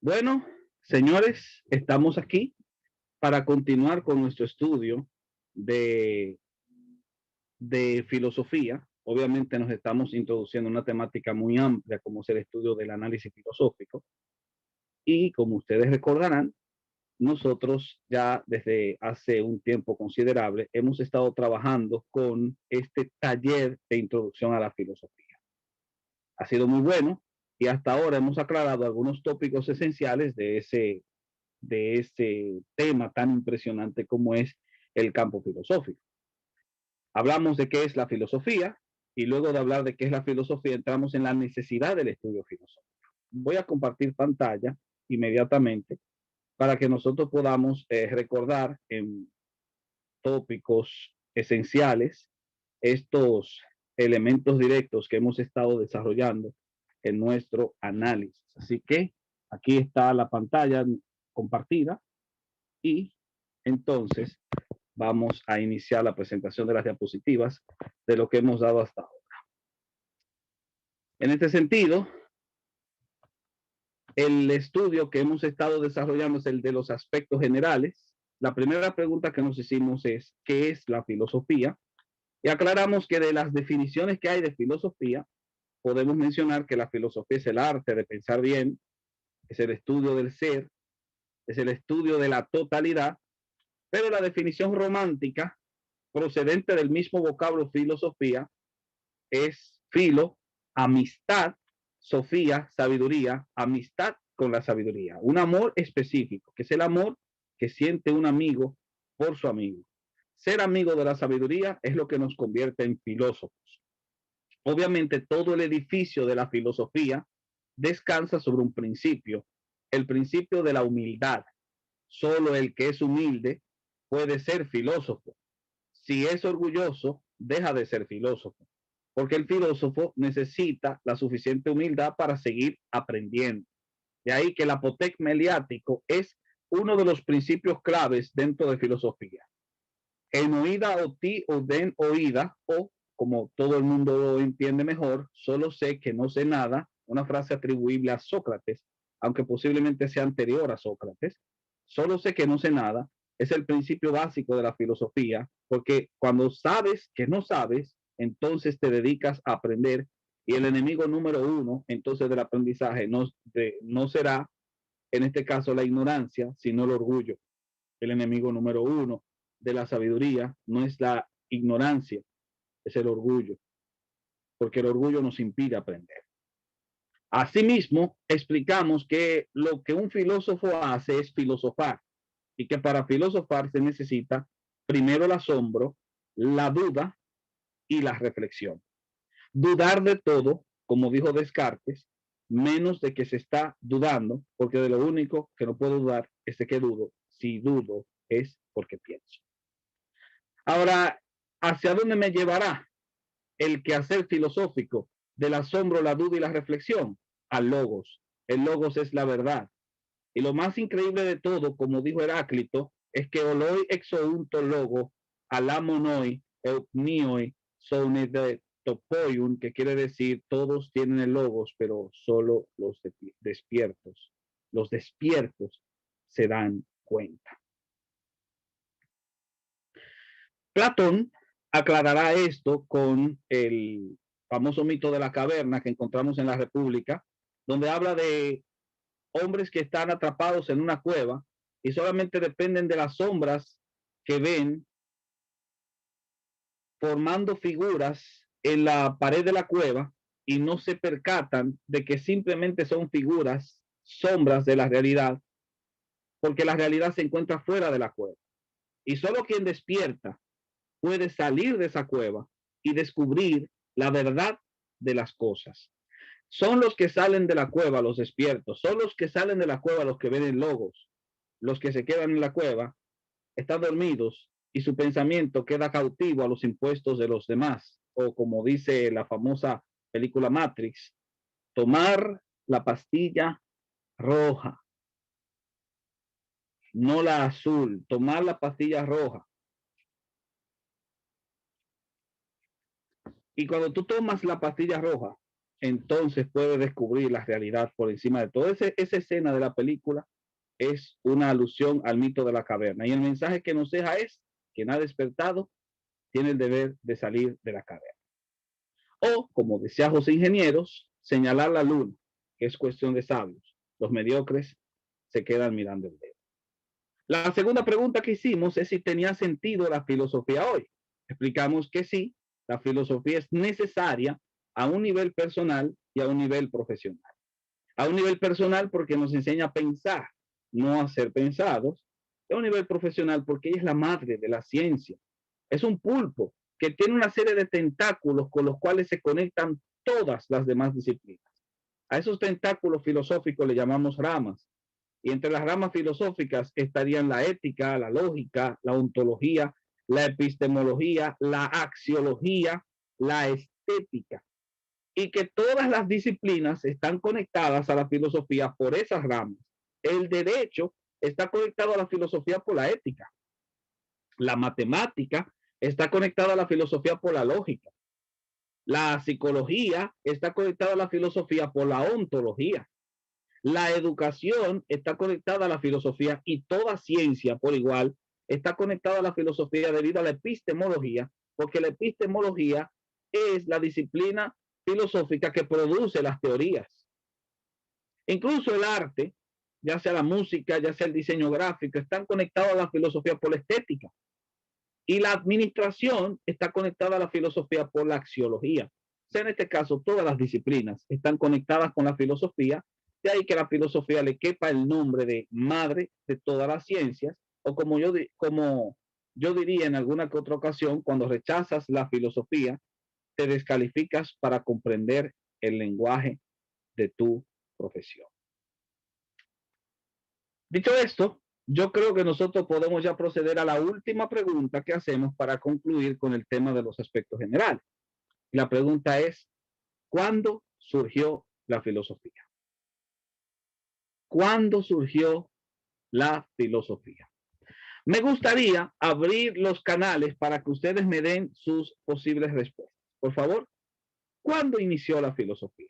Bueno, señores, estamos aquí para continuar con nuestro estudio de, de filosofía. Obviamente nos estamos introduciendo en una temática muy amplia como es el estudio del análisis filosófico. Y como ustedes recordarán, nosotros ya desde hace un tiempo considerable hemos estado trabajando con este taller de introducción a la filosofía. Ha sido muy bueno y hasta ahora hemos aclarado algunos tópicos esenciales de ese tema tan impresionante como es el campo filosófico. Hablamos de qué es la filosofía y luego de hablar de qué es la filosofía entramos en la necesidad del estudio filosófico. Voy a compartir pantalla inmediatamente para que nosotros podamos recordar en tópicos esenciales estos elementos directos que hemos estado desarrollando en nuestro análisis. Así que aquí está la pantalla compartida y entonces vamos a iniciar la presentación de las diapositivas de lo que hemos dado hasta ahora. En este sentido, el estudio que hemos estado desarrollando es el de los aspectos generales. La primera pregunta que nos hicimos es, ¿qué es la filosofía? Y aclaramos que de las definiciones que hay de filosofía, podemos mencionar que la filosofía es el arte de pensar bien, es el estudio del ser, es el estudio de la totalidad, pero la definición romántica procedente del mismo vocablo filosofía es filo, amistad, sofía, sabiduría, amistad con la sabiduría. Un amor específico, que es el amor que siente un amigo por su amigo. Ser amigo de la sabiduría es lo que nos convierte en filósofos. Obviamente todo el edificio de la filosofía descansa sobre un principio, el principio de la humildad. Solo el que es humilde puede ser filósofo. Si es orgulloso, deja de ser filósofo, porque el filósofo necesita la suficiente humildad para seguir aprendiendo. De ahí que el apotec mediático es uno de los principios claves dentro de filosofía. En oída o ti o den oída, o como todo el mundo lo entiende mejor, solo sé que no sé nada, una frase atribuible a Sócrates, aunque posiblemente sea anterior a Sócrates. Solo sé que no sé nada, es el principio básico de la filosofía, porque cuando sabes que no sabes, entonces te dedicas a aprender y el enemigo número uno, entonces del aprendizaje, no será, en este caso, la ignorancia, sino el orgullo. El enemigo número uno de la sabiduría no es la ignorancia, es el orgullo, porque el orgullo nos impide aprender. Asimismo, explicamos que lo que un filósofo hace es filosofar y que para filosofar se necesita primero el asombro, la duda y la reflexión. Dudar de todo, como dijo Descartes, menos de que se está dudando, porque de lo único que no puedo dudar es de que dudo. Si dudo es porque pienso. Ahora, ¿hacia dónde me llevará el quehacer filosófico del asombro, la duda y la reflexión? Al logos. El logos es la verdad. Y lo más increíble de todo, como dijo Heráclito, es que oloi exounto logo, alamonoi, eupnioi, soune de topoiun, que quiere decir todos tienen el logos, pero solo los despiertos. Los despiertos se dan cuenta. Platón aclarará esto con el famoso mito de la caverna que encontramos en la República, donde habla de hombres que están atrapados en una cueva y solamente dependen de las sombras que ven formando figuras en la pared de la cueva y no se percatan de que simplemente son figuras, sombras de la realidad, porque la realidad se encuentra fuera de la cueva. Y solo quien despierta puede salir de esa cueva y descubrir la verdad de las cosas. Son los que salen de la cueva, los despiertos, son los que salen de la cueva los que ven el logos. Los que se quedan en la cueva están dormidos y su pensamiento queda cautivo a los impuestos de los demás. O como dice la famosa película Matrix, tomar la pastilla roja, no la azul, tomar la pastilla roja. Y cuando tú tomas la pastilla roja, entonces puede descubrir la realidad por encima de todo. Esa escena de la película es una alusión al mito de la caverna. Y el mensaje que nos deja es: quien ha despertado tiene el deber de salir de la caverna. O, como decía José Ingenieros, señalar la luna, que es cuestión de sabios. Los mediocres se quedan mirando el dedo. La segunda pregunta que hicimos es si tenía sentido la filosofía hoy. Explicamos que sí, la filosofía es necesaria a un nivel personal y a un nivel profesional. A un nivel personal porque nos enseña a pensar, no a ser pensados. A un nivel profesional porque ella es la madre de la ciencia. Es un pulpo que tiene una serie de tentáculos con los cuales se conectan todas las demás disciplinas. A esos tentáculos filosóficos le llamamos ramas. Y entre las ramas filosóficas estarían la ética, la lógica, la ontología, la epistemología, la axiología, la estética. Y que todas las disciplinas están conectadas a la filosofía por esas ramas. El derecho está conectado a la filosofía por la ética. La matemática está conectada a la filosofía por la lógica. La psicología está conectada a la filosofía por la ontología. La educación está conectada a la filosofía y toda ciencia por igual está conectada a la filosofía debido a la epistemología, porque la epistemología es la disciplina filosófica que produce las teorías. Incluso el arte, ya sea la música, ya sea el diseño gráfico, están conectados a la filosofía por la estética. Y la administración está conectada a la filosofía por la axiología. O sea, en este caso, todas las disciplinas están conectadas con la filosofía, de ahí que la filosofía le quepa el nombre de madre de todas las ciencias, o como yo diría en alguna que otra ocasión, cuando rechazas la filosofía, te descalificas para comprender el lenguaje de tu profesión. Dicho esto, yo creo que nosotros podemos ya proceder a la última pregunta que hacemos para concluir con el tema de los aspectos generales. La pregunta es: ¿cuándo surgió la filosofía? ¿Cuándo surgió la filosofía? Me gustaría abrir los canales para que ustedes me den sus posibles respuestas. Por favor, ¿cuándo inició la filosofía?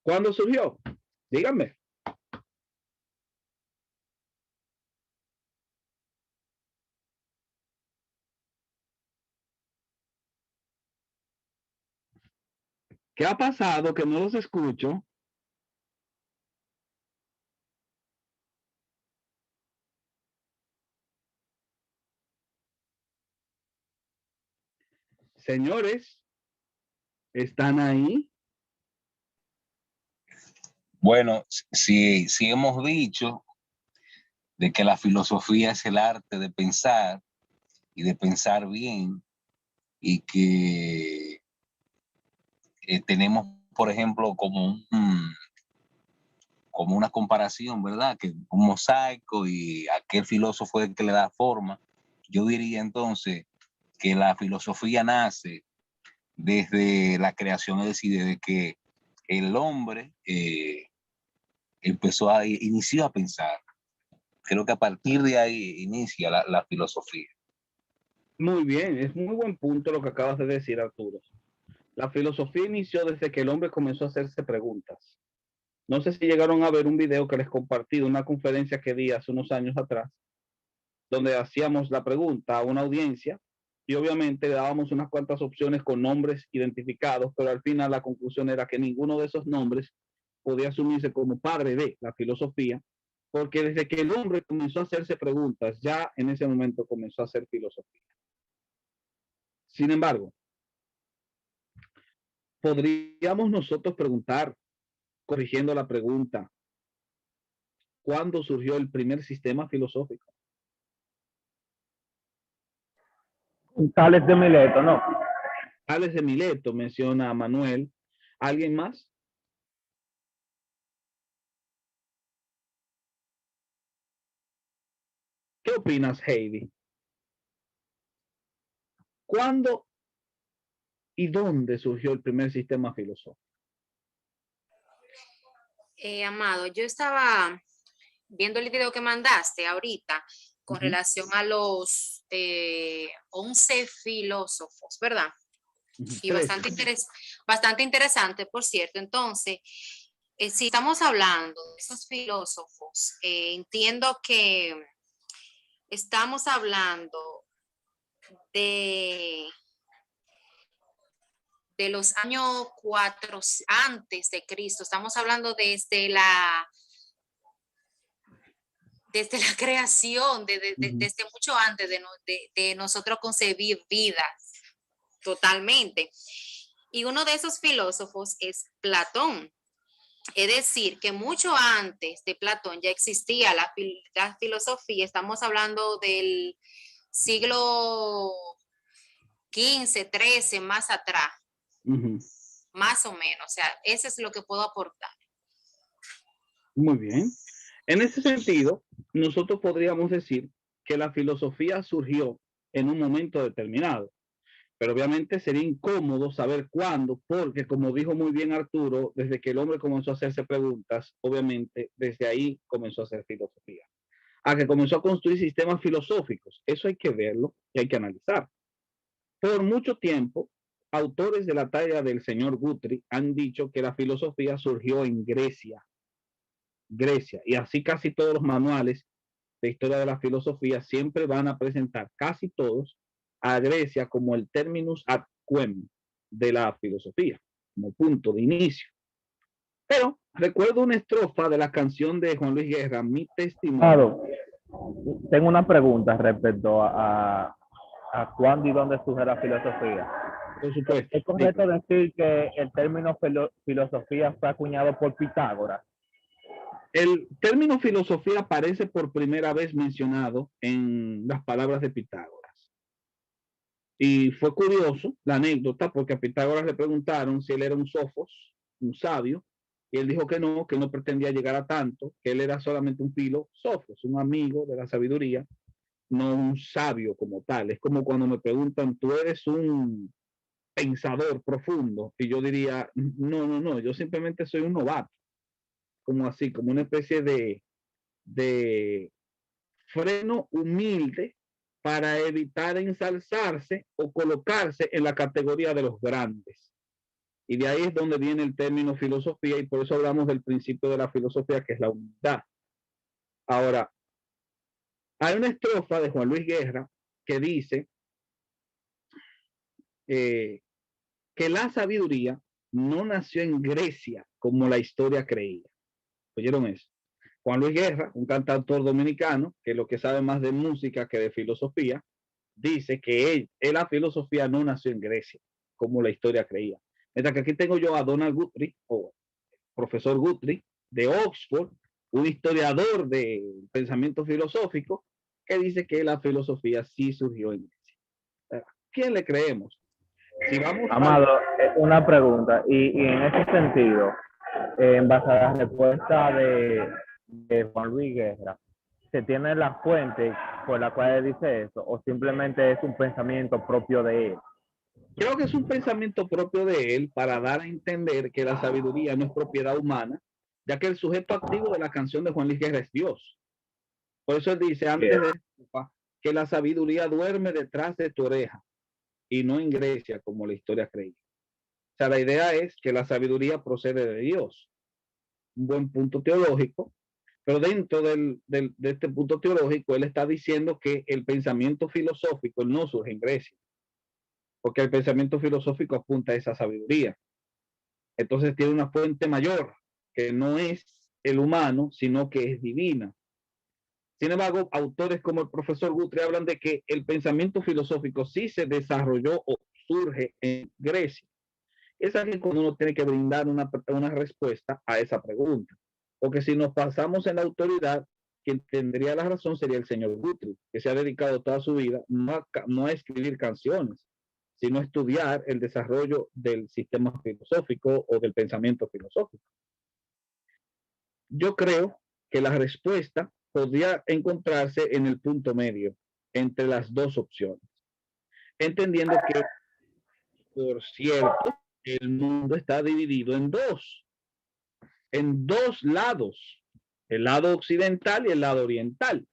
¿Cuándo surgió? Díganme. ¿Qué ha pasado que no los escucho? Señores, ¿están ahí? Bueno, si hemos dicho de que la filosofía es el arte de pensar y de pensar bien, y que tenemos, por ejemplo, como una comparación, ¿verdad? Que un mosaico y aquel filósofo es el que le da forma. Yo diría entonces que la filosofía nace desde la creación, es decir, desde que el hombre inició a pensar. Creo que a partir de ahí inicia la filosofía. Muy bien, es muy buen punto lo que acabas de decir, Arturo. La filosofía inició desde que el hombre comenzó a hacerse preguntas. No sé si llegaron a ver un video que les compartí de una conferencia que di hace unos años atrás, donde hacíamos la pregunta a una audiencia y obviamente le dábamos unas cuantas opciones con nombres identificados, pero al final la conclusión era que ninguno de esos nombres podía asumirse como padre de la filosofía, porque desde que el hombre comenzó a hacerse preguntas, ya en ese momento comenzó a hacer filosofía. Sin embargo, podríamos nosotros preguntar, corrigiendo la pregunta, ¿cuándo surgió el primer sistema filosófico? Tales de Mileto, ¿no? Tales de Mileto, menciona Manuel. ¿Alguien más? ¿Qué opinas, Heidi? ¿Cuándo y dónde surgió el primer sistema filosófico? Amado, yo estaba viendo el video que mandaste ahorita con relación a los 11 filósofos, ¿verdad? Y bastante interesante, por cierto. Entonces, si estamos hablando de esos filósofos, entiendo que estamos hablando de los años 4 antes de Cristo. Estamos hablando desde la creación, desde mucho antes de nosotros concebir vida, totalmente. Y uno de esos filósofos es Platón. Es decir, que mucho antes de Platón ya existía la filosofía. Estamos hablando del siglo XV, XIII, más atrás. Más o menos. O sea, eso es lo que puedo aportar. Muy bien. En ese sentido, nosotros podríamos decir que la filosofía surgió en un momento determinado. Pero obviamente sería incómodo saber cuándo, porque como dijo muy bien Arturo, desde que el hombre comenzó a hacerse preguntas, obviamente desde ahí comenzó a hacer filosofía. A que comenzó a construir sistemas filosóficos. Eso hay que verlo y hay que analizar. Por mucho tiempo, autores de la talla del señor Guthrie han dicho que la filosofía surgió en Grecia. Y así casi todos los manuales de historia de la filosofía siempre van a presentar, casi todos, a Grecia como el terminus ad quem de la filosofía, como punto de inicio. Pero recuerdo una estrofa de la canción de Juan Luis Guerra, Mi Testimonio. Tengo una pregunta respecto a cuándo y dónde surge la filosofía. Por supuesto. ¿Es correcto decir que el término filosofía fue acuñado por Pitágoras? El término filosofía aparece por primera vez mencionado en las palabras de Pitágoras. Y fue curioso la anécdota, porque a Pitágoras le preguntaron si él era un sofos, un sabio, y él dijo que no pretendía llegar a tanto, que él era solamente un filósofos, un amigo de la sabiduría, no un sabio como tal. Es como cuando me preguntan, ¿tú eres un pensador profundo? Y yo diría, no, yo simplemente soy un novato. Como así, como una especie de freno humilde para evitar ensalzarse o colocarse en la categoría de los grandes. Y de ahí es donde viene el término filosofía, y por eso hablamos del principio de la filosofía, que es la humildad. Ahora, hay una estrofa de Juan Luis Guerra que dice que la sabiduría no nació en Grecia como la historia creía. ¿Oyeron eso? Juan Luis Guerra, un cantautor dominicano, que lo que sabe más de música que de filosofía, dice que la filosofía no nació en Grecia, como la historia creía. Mientras que aquí tengo yo a Donald Guthrie, o profesor Guthrie, de Oxford, un historiador de pensamiento filosófico, que dice que la filosofía sí surgió en Grecia. ¿Quién le creemos? Si vamos Amado, una pregunta, y en ese sentido, en base a la respuesta de Juan Luis Guerra, ¿se tiene la fuente por la cual él dice eso o simplemente es un pensamiento propio de él? Creo que es un pensamiento propio de él para dar a entender que la sabiduría no es propiedad humana, ya que el sujeto activo de la canción de Juan Luis Guerra es Dios. Por eso él dice antes de que la sabiduría duerme detrás de tu oreja y no en Grecia como la historia creía. O sea, la idea es que la sabiduría procede de Dios. Un buen punto teológico, pero dentro de este punto teológico, él está diciendo que el pensamiento filosófico no surge en Grecia, porque el pensamiento filosófico apunta a esa sabiduría. Entonces tiene una fuente mayor, que no es el humano, sino que es divina. Sin embargo, autores como el profesor Guthrie hablan de que el pensamiento filosófico sí se desarrolló o surge en Grecia. Es aquí cuando uno tiene que brindar una respuesta a esa pregunta. Porque si nos pasamos en la autoridad, quien tendría la razón sería el señor Guthrie, que se ha dedicado toda su vida no a escribir canciones, sino a estudiar el desarrollo del sistema filosófico o del pensamiento filosófico. Yo creo que la respuesta podría encontrarse en el punto medio entre las dos opciones, entendiendo que, por cierto, el mundo está dividido en dos lados, el lado occidental y el lado oriental.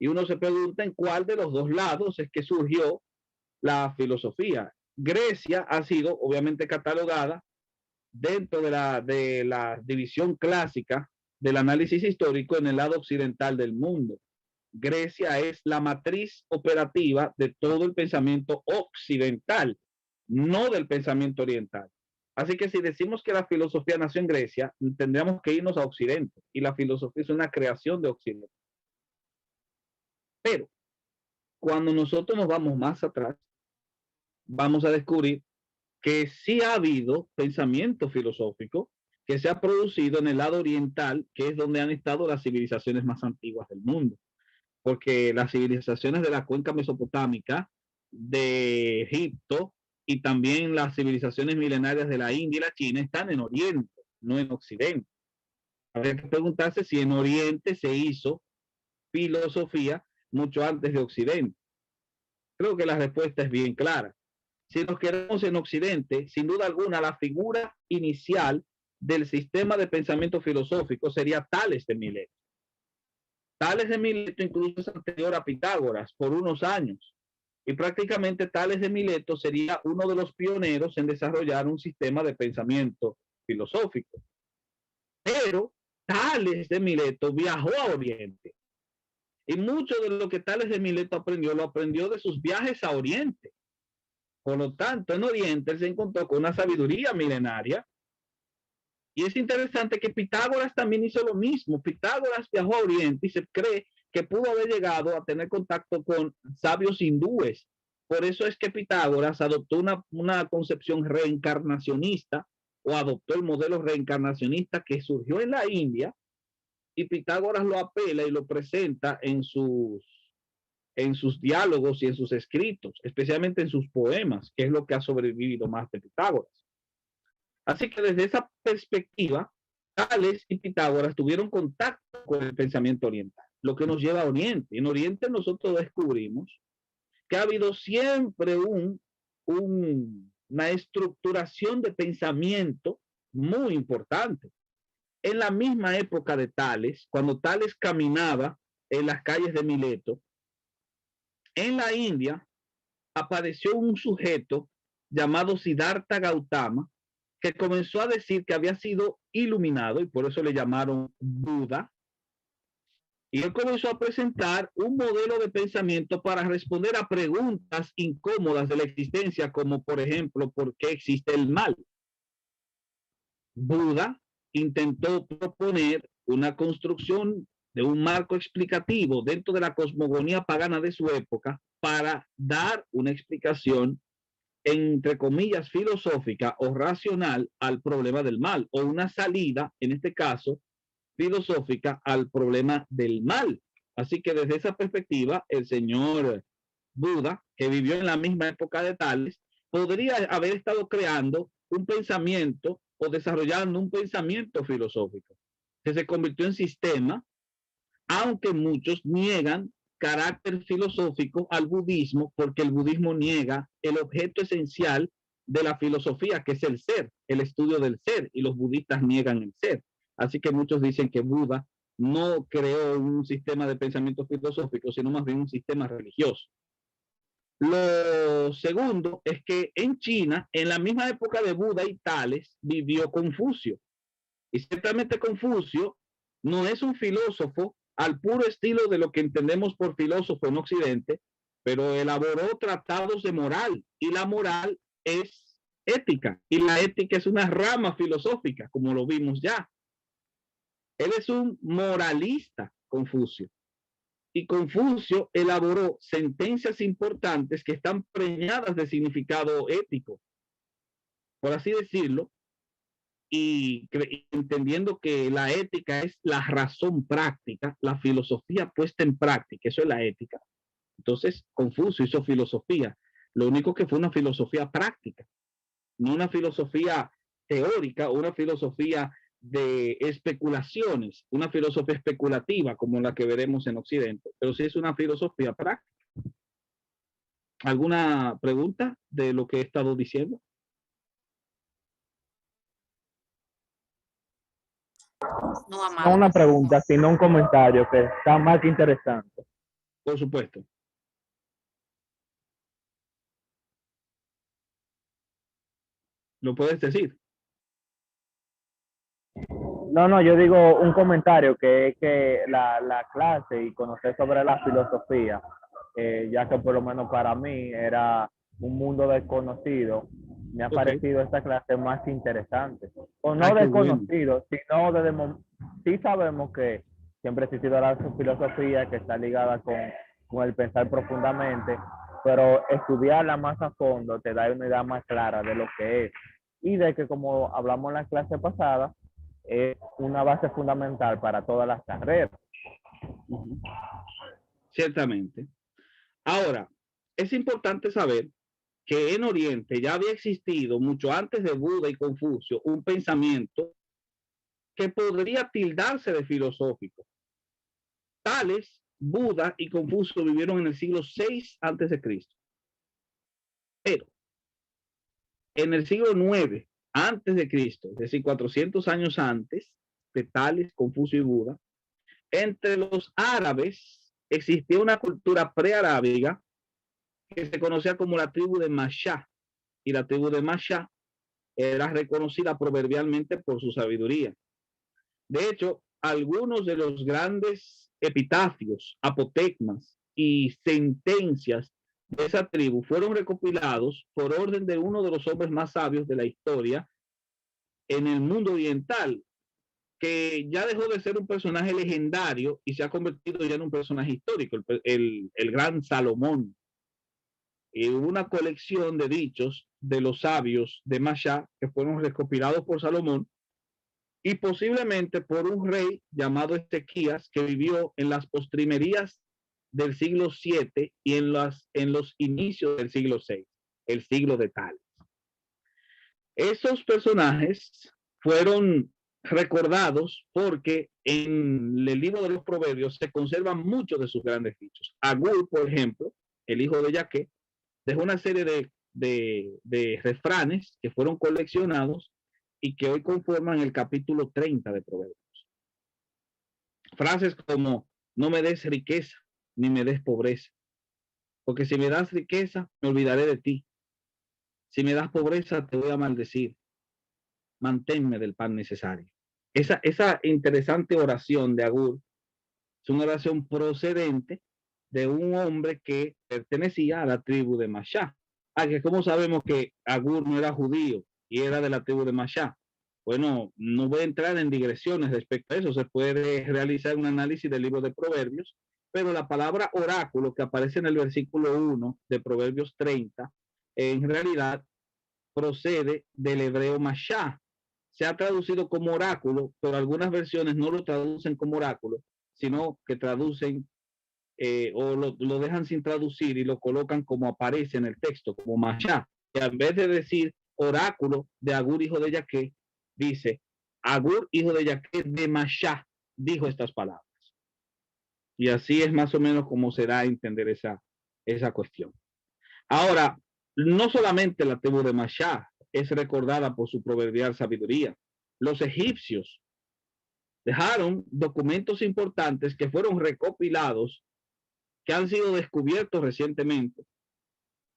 Y uno se pregunta en cuál de los dos lados es que surgió la filosofía. Grecia ha sido obviamente catalogada dentro de la división clásica del análisis histórico en el lado occidental del mundo. Grecia es la matriz operativa de todo el pensamiento occidental, no del pensamiento oriental. Así que si decimos que la filosofía nació en Grecia, tendríamos que irnos a Occidente, y la filosofía es una creación de Occidente. Pero cuando nosotros nos vamos más atrás, vamos a descubrir que sí ha habido pensamiento filosófico que se ha producido en el lado oriental, que es donde han estado las civilizaciones más antiguas del mundo. Porque las civilizaciones de la cuenca mesopotámica, de Egipto, y también las civilizaciones milenarias de la India y la China están en Oriente, no en Occidente. Habría que preguntarse si en Oriente se hizo filosofía mucho antes de Occidente. Creo que la respuesta es bien clara. Si nos quedamos en Occidente, sin duda alguna, la figura inicial del sistema de pensamiento filosófico sería Tales de Mileto. Tales de Mileto incluso es anterior a Pitágoras por unos años, y prácticamente Tales de Mileto sería uno de los pioneros en desarrollar un sistema de pensamiento filosófico. Pero Tales de Mileto viajó a Oriente, y mucho de lo que Tales de Mileto aprendió, lo aprendió de sus viajes a Oriente. Por lo tanto, en Oriente él se encontró con una sabiduría milenaria. Y es interesante que Pitágoras también hizo lo mismo. Pitágoras viajó a Oriente y se cree que pudo haber llegado a tener contacto con sabios hindúes. Por eso es que Pitágoras adoptó una concepción reencarnacionista, o adoptó el modelo reencarnacionista que surgió en la India, y Pitágoras lo apela y lo presenta en sus diálogos y en sus escritos, especialmente en sus poemas, que es lo que ha sobrevivido más de Pitágoras. Así que desde esa perspectiva, Tales y Pitágoras tuvieron contacto con el pensamiento oriental, lo que nos lleva a Oriente. En Oriente nosotros descubrimos que ha habido siempre una estructuración de pensamiento muy importante. En la misma época de Tales, cuando Tales caminaba en las calles de Mileto, en la India apareció un sujeto llamado Siddhartha Gautama, que comenzó a decir que había sido iluminado, y por eso le llamaron Buda. Y él comenzó a presentar un modelo de pensamiento para responder a preguntas incómodas de la existencia, como por ejemplo, ¿por qué existe el mal? Buda intentó proponer una construcción de un marco explicativo dentro de la cosmogonía pagana de su época para dar una explicación, entre comillas, filosófica o racional al problema del mal, o una salida, en este caso, filosófica al problema del mal. Así que desde esa perspectiva, el señor Buda, que vivió en la misma época de Tales, podría haber estado creando un pensamiento o desarrollando un pensamiento filosófico que se convirtió en sistema, aunque muchos niegan carácter filosófico al budismo, porque el budismo niega el objeto esencial de la filosofía, que es el ser, el estudio del ser, y los budistas niegan el ser. Así que muchos dicen que Buda no creó un sistema de pensamiento filosófico, sino más bien un sistema religioso. Lo segundo es que en China, en la misma época de Buda y Tales, vivió Confucio. Y ciertamente Confucio no es un filósofo al puro estilo de lo que entendemos por filósofo en Occidente, pero elaboró tratados de moral, y la moral es ética, y la ética es una rama filosófica, como lo vimos ya. Él es un moralista, Confucio. Y Confucio elaboró sentencias importantes que están preñadas de significado ético, por así decirlo, y entendiendo que la ética es la razón práctica, la filosofía puesta en práctica, eso es la ética. Entonces, Confucio hizo filosofía, lo único que fue una filosofía práctica, no una filosofía teórica o una filosofía de especulaciones, una filosofía especulativa como la que veremos en Occidente, pero sí es una filosofía práctica. ¿Alguna pregunta de lo que he estado diciendo? No, No una pregunta, sino un comentario que está más que interesante. Por supuesto. ¿Lo puedes decir? No, yo digo un comentario que es que la clase y conocer sobre la filosofía, ya que por lo menos para mí era un mundo desconocido, me ha Ok. parecido esta clase más interesante. O no Ah, qué bueno. desconocido, sino sí sabemos que siempre ha existido la filosofía que está ligada con el pensar profundamente, pero estudiarla más a fondo te da una idea más clara de lo que es y de que, como hablamos en la clase pasada, es una base fundamental para todas las carreras. Uh-huh. Ciertamente. Ahora, es importante saber que en Oriente ya había existido, mucho antes de Buda y Confucio, un pensamiento que podría tildarse de filosófico. Tales, Buda y Confucio vivieron en el siglo VI antes de Cristo. Pero en el siglo IX antes de Cristo, es decir, 400 años antes de Tales, Confucio y Buda, entre los árabes existía una cultura prearábiga que se conocía como la tribu de Mashá, y la tribu de Mashá era reconocida proverbialmente por su sabiduría. De hecho, algunos de los grandes epitafios, apotegmas y sentencias de esa tribu fueron recopilados por orden de uno de los hombres más sabios de la historia en el mundo oriental, que ya dejó de ser un personaje legendario y se ha convertido ya en un personaje histórico, el gran Salomón. Y hubo una colección de dichos de los sabios de Mashá que fueron recopilados por Salomón y posiblemente por un rey llamado Ezequías, que vivió en las postrimerías del siglo VII y en los inicios del siglo VI, el siglo de Tales. Esos personajes fueron recordados porque en el libro de los Proverbios se conservan muchos de sus grandes dichos. Agur, por ejemplo, el hijo de Yaque, dejó una serie de refranes que fueron coleccionados y que hoy conforman el capítulo 30 de Proverbios. Frases como: no me des riqueza, ni me des pobreza, porque si me das riqueza, me olvidaré de ti. Si me das pobreza, te voy a maldecir. Manténme del pan necesario. Esa interesante oración de Agur es una oración procedente de un hombre que pertenecía a la tribu de Mashá. Que como sabemos que Agur no era judío y era de la tribu de Mashá. Bueno, no voy a entrar en digresiones respecto a eso, se puede realizar un análisis del libro de Proverbios, pero la palabra oráculo que aparece en el versículo 1 de Proverbios 30, en realidad procede del hebreo Mashá. Se ha traducido como oráculo, pero algunas versiones no lo traducen como oráculo, sino que traducen o lo dejan sin traducir y lo colocan como aparece en el texto, como Mashá. Y en vez de decir oráculo de Agur, hijo de Yaque, dice Agur, hijo de Yaque de Mashá, dijo estas palabras. Y así es más o menos como se da a entender esa cuestión. Ahora, no solamente la tribu de Mashá es recordada por su proverbial sabiduría. Los egipcios dejaron documentos importantes que fueron recopilados, que han sido descubiertos recientemente,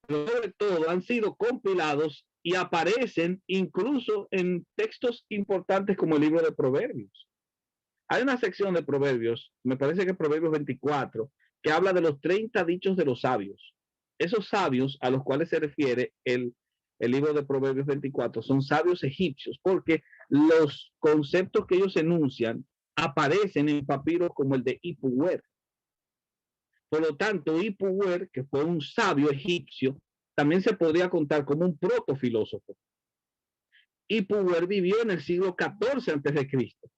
pero sobre todo han sido compilados y aparecen incluso en textos importantes como el libro de Proverbios. Hay una sección de Proverbios, me parece que Proverbios 24, que habla de los 30 dichos de los sabios. Esos sabios a los cuales se refiere el libro de Proverbios 24 son sabios egipcios, porque los conceptos que ellos enuncian aparecen en papiros como el de Ipuwer. Por lo tanto, Ipuwer, que fue un sabio egipcio, también se podría contar como un protofilósofo. Ipuwer vivió en el siglo XIV antes de Cristo.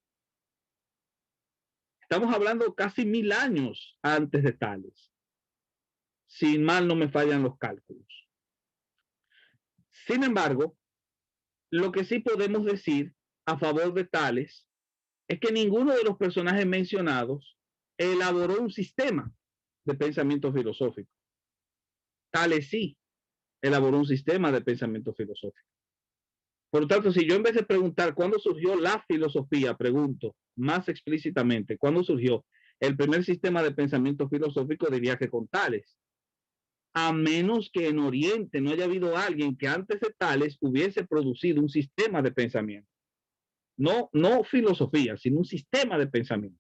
Estamos hablando casi 1000 años antes de Tales, si mal no me fallan los cálculos. Sin embargo, lo que sí podemos decir a favor de Tales es que ninguno de los personajes mencionados elaboró un sistema de pensamiento filosófico. Tales sí elaboró un sistema de pensamiento filosófico. Por lo tanto, si yo en vez de preguntar cuándo surgió la filosofía, pregunto más explícitamente cuándo surgió el primer sistema de pensamiento filosófico diría que con Tales. A menos que en Oriente no haya habido alguien que antes de Tales hubiese producido un sistema de pensamiento. No filosofía, sino un sistema de pensamiento.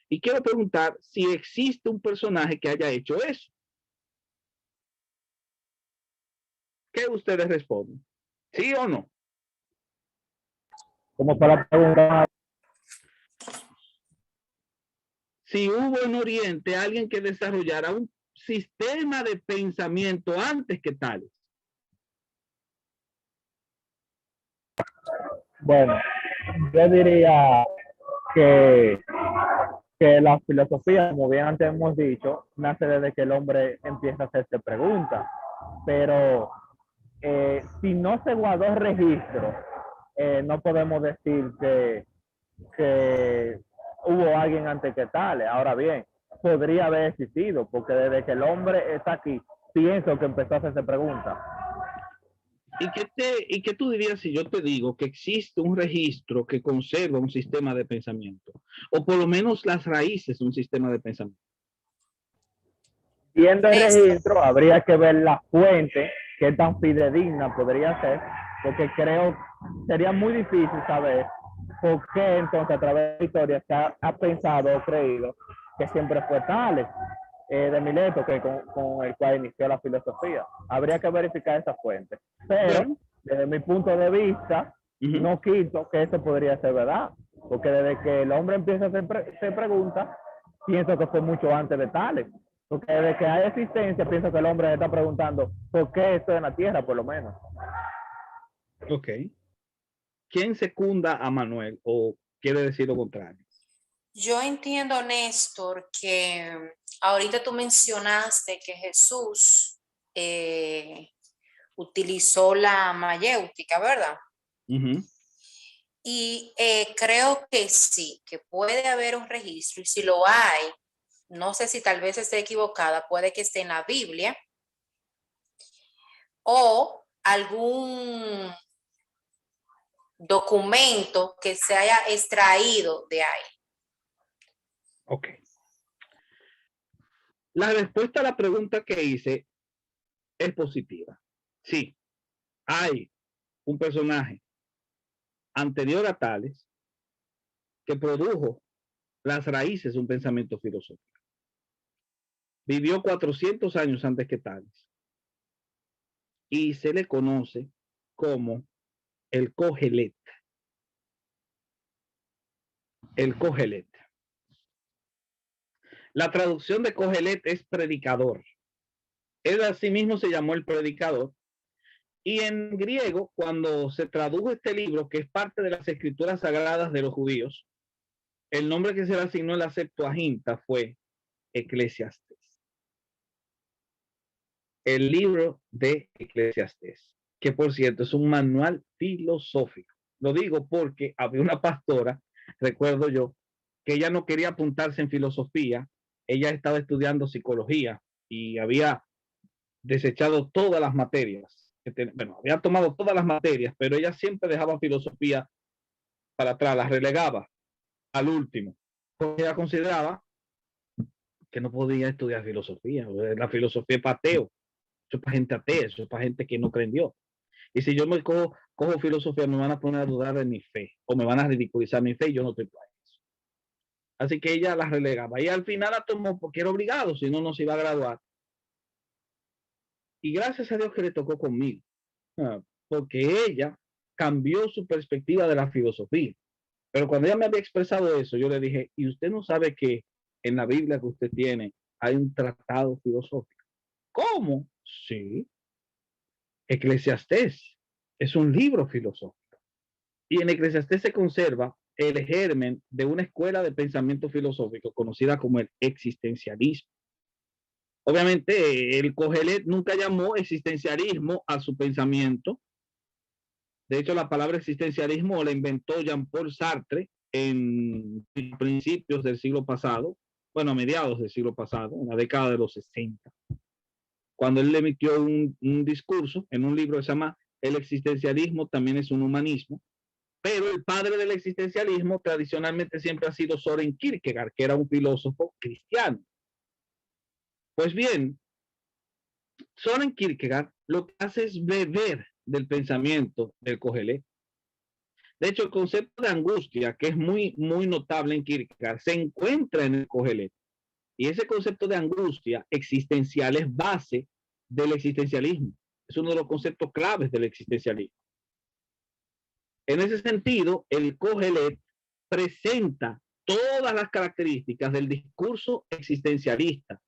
Y quiero preguntar si existe un personaje que haya hecho eso. ¿Qué ustedes responden? ¿Sí o no? Como para la pregunta, Si hubo en Oriente alguien que desarrollara un sistema de pensamiento antes que Tales. bueno, yo diría que, que la filosofía, como bien antes hemos dicho, nace desde que el hombre empieza a hacerse preguntas. Pero si no se guardó registro, no podemos decir que hubo alguien antes que tal. Ahora bien, podría haber existido, porque desde que el hombre está aquí, pienso que empezó a hacerse preguntas. ¿Y qué tú dirías si yo te digo que existe un registro que conserva un sistema de pensamiento? O por lo menos las raíces de un sistema de pensamiento. Viendo el Néstor, registro, habría que ver la fuente, qué tan fidedigna podría ser, porque creo sería muy difícil saber por qué entonces a través de la historia se ha pensado o creído que siempre fue Tales de Mileto, que con el cual inició la filosofía. Habría que verificar esa fuente. Pero, Bueno, desde mi punto de vista, no quito que eso podría ser verdad, porque desde que el hombre empieza a hacer preguntas, pienso que fue mucho antes de Tales. Porque desde que hay existencia, pienso que el hombre está preguntando por qué estoy en la Tierra, por lo menos. ok. ¿Quién secunda a Manuel o quiere decir lo contrario? yo entiendo, Néstor, que ahorita tú mencionaste que Jesús utilizó la mayéutica, ¿verdad? Y creo que sí, que puede haber un registro, y si lo hay, no sé si tal vez esté equivocada, puede que esté en la Biblia o algún documento que se haya extraído de ahí. Ok. La respuesta a la pregunta que hice es positiva. Sí, hay un personaje anterior a Tales que produjo las raíces de un pensamiento filosófico. Vivió 400 años antes que Tales y se le conoce como el Cogelet. El Cogelet. La traducción de Cogelet es predicador. Él asimismo se llamó el predicador. Y en griego, cuando se tradujo este libro, que es parte de las escrituras sagradas de los judíos, el nombre que se le asignó en la Septuaginta fue Eclesiastés. El libro de Eclesiastés, que por cierto es un manual filosófico. Lo digo porque había una pastora, recuerdo yo, que ella no quería apuntarse en filosofía, ella estaba estudiando psicología y había desechado todas las materias. Bueno, había tomado todas las materias, pero ella siempre dejaba filosofía para atrás, la relegaba al último, porque ella consideraba que no podía estudiar filosofía. La filosofía es para ateo, eso es para gente atea, eso es para gente que no cree en Dios. Y si yo me cojo filosofía, me van a poner a dudar de mi fe, o me van a ridiculizar mi fe, y yo no estoy para eso. Así que ella la relegaba, y al final la tomó porque era obligado, si no, no se iba a graduar. Y gracias a Dios que le tocó conmigo, porque ella cambió su perspectiva de la filosofía. Pero cuando ella me había expresado eso, yo le dije, ¿y usted no sabe que en la Biblia que usted tiene hay un tratado filosófico? ¿Cómo? Sí. Eclesiastés es un libro filosófico. Y en Eclesiastés se conserva el germen de una escuela de pensamiento filosófico conocida como el existencialismo. Obviamente, el Cogelet nunca llamó existencialismo a su pensamiento. De hecho, la palabra existencialismo la inventó Jean-Paul Sartre en principios del siglo pasado, bueno, a mediados del siglo pasado, en la década de los 60, cuando él emitió un discurso en un libro que se llama El existencialismo también es un humanismo, Pero el padre del existencialismo tradicionalmente siempre ha sido Søren Kierkegaard, que era un filósofo cristiano. Pues bien, Søren Kierkegaard lo que hace es beber del pensamiento del Kohelet. De hecho, el concepto de angustia, que es muy notable en Kierkegaard, se encuentra en el Kohelet. Y ese concepto de angustia existencial es base del existencialismo. Es uno de los conceptos claves del existencialismo. En ese sentido, el Kohelet presenta todas las características del discurso existencialista.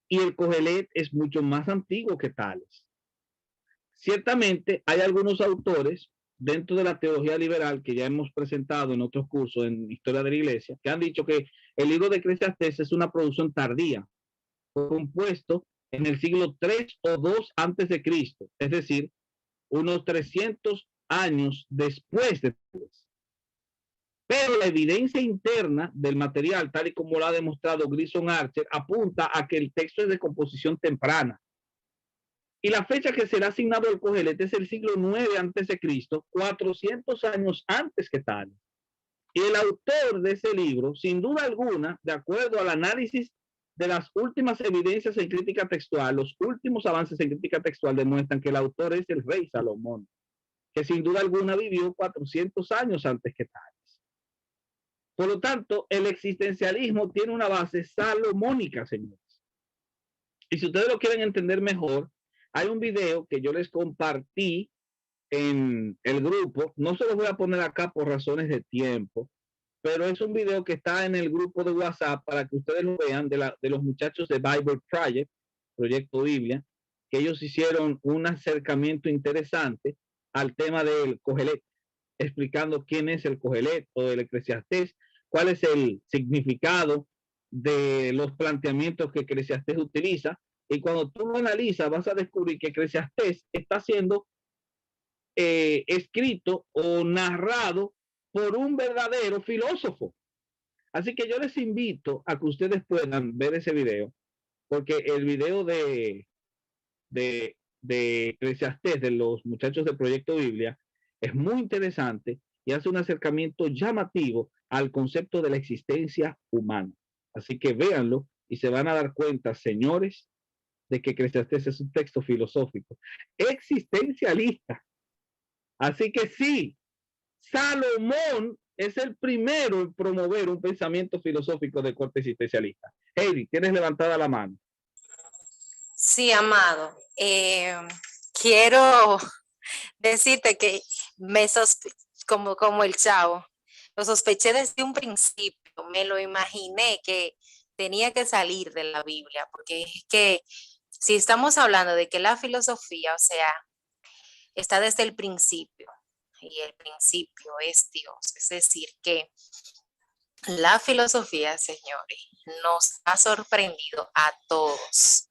Y el Kohelet es mucho más antiguo que Tales. Ciertamente hay algunos autores dentro de la teología liberal que ya hemos presentado en otros cursos en Historia de la Iglesia, que han dicho que el libro de Eclesiastés es una producción tardía, fue compuesto en el siglo 3 o 2 antes de Cristo, es decir, unos 300 años después de Tales. Pero la evidencia interna del material, tal y como lo ha demostrado Grison Archer, apunta a que el texto es de composición temprana. Y la fecha que será asignado al Kohelet es el siglo 9 antes de Cristo, 400 años antes que Tales. Y el autor de ese libro, sin duda alguna, de acuerdo al análisis de las últimas evidencias en crítica textual, los últimos avances en crítica textual demuestran que el autor es el rey Salomón, que sin duda alguna vivió 400 años antes que Tales. Por lo tanto, el existencialismo tiene una base salomónica, señores. Y si ustedes lo quieren entender mejor, hay un video que yo les compartí en el grupo. No se los voy a poner acá por razones de tiempo, pero es un video que está en el grupo de WhatsApp para que ustedes lo vean de los muchachos de Bible Project, Proyecto Biblia, que ellos hicieron un acercamiento interesante al tema del Kohelet, explicando quién es el Kohelet o el Eclesiastés, cuál es el significado de los planteamientos que Eclesiastés utiliza. Y cuando tú lo analizas, vas a descubrir que Eclesiastés está siendo escrito o narrado por un verdadero filósofo. Así que yo les invito a que ustedes puedan ver ese video, porque el video de Eclesiastés, de los muchachos de Proyecto Biblia, es muy interesante y hace un acercamiento llamativo al concepto de la existencia humana. Así que véanlo y se van a dar cuenta, señores, de que Eclesiastés es un texto filosófico, existencialista. Así que sí, Salomón es el primero en promover un pensamiento filosófico de corte existencialista. Heidi, tienes levantada la mano. Sí, amado. Quiero decirte que como el Chavo, lo sospeché desde un principio, me lo imaginé que tenía que salir de la Biblia, porque es que si estamos hablando de que la filosofía, o sea, está desde el principio, y el principio es Dios, es decir, que la filosofía, señores, nos ha sorprendido a todos.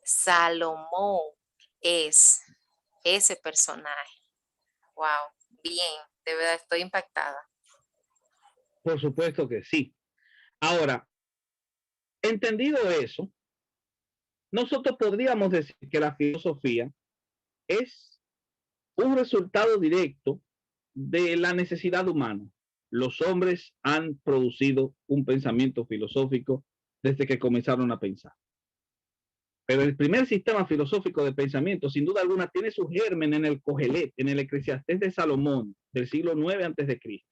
Salomón es ese personaje. Wow, bien, de verdad estoy impactada. Por supuesto que sí. Ahora, entendido eso, nosotros podríamos decir que la filosofía es un resultado directo de la necesidad humana. Los hombres han producido un pensamiento filosófico desde que comenzaron a pensar. Pero el primer sistema filosófico de pensamiento, sin duda alguna, tiene su germen en el Kohelet, en el Eclesiastés de Salomón, del siglo 9 antes de Cristo.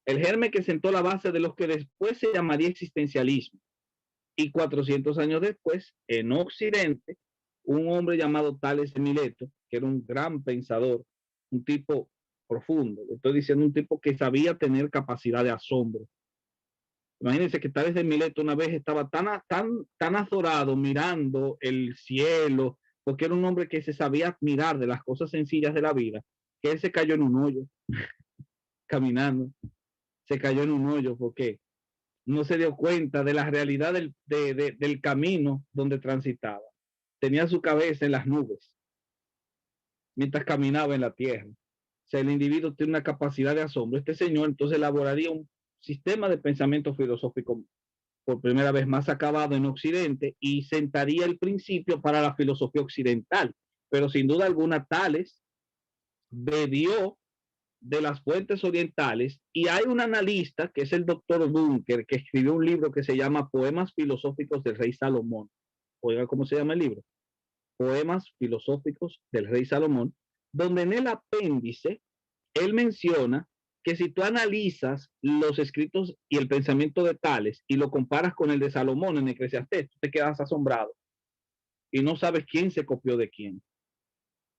El germen que sentó la base de lo que después se llamaría existencialismo. Y 400 años después, en Occidente, un hombre llamado Tales de Mileto, que era un gran pensador, un tipo profundo, estoy diciendo un tipo que sabía tener capacidad de asombro. Imagínense que Tales de Mileto una vez estaba tan azorado mirando el cielo, porque era un hombre que se sabía admirar de las cosas sencillas de la vida, que él se cayó en un hoyo, caminando, se cayó en un hoyo porque no se dio cuenta de la realidad del camino donde transitaba. Tenía su cabeza en las nubes mientras caminaba en la tierra. O sea, el individuo tiene una capacidad de asombro. Este señor entonces elaboraría un sistema de pensamiento filosófico por primera vez más acabado en Occidente y sentaría el principio para la filosofía occidental. Pero sin duda alguna, Tales bebió de las fuentes orientales, y hay un analista que es el doctor Dunker, que escribió un libro que se llama Poemas filosóficos del rey Salomón. Oiga, ¿cómo se llama el libro? Poemas filosóficos del rey Salomón, donde en el apéndice él menciona que si tú analizas los escritos y el pensamiento de Tales y lo comparas con el de Salomón en Eclesiastés, tú te quedas asombrado y no sabes quién se copió de quién.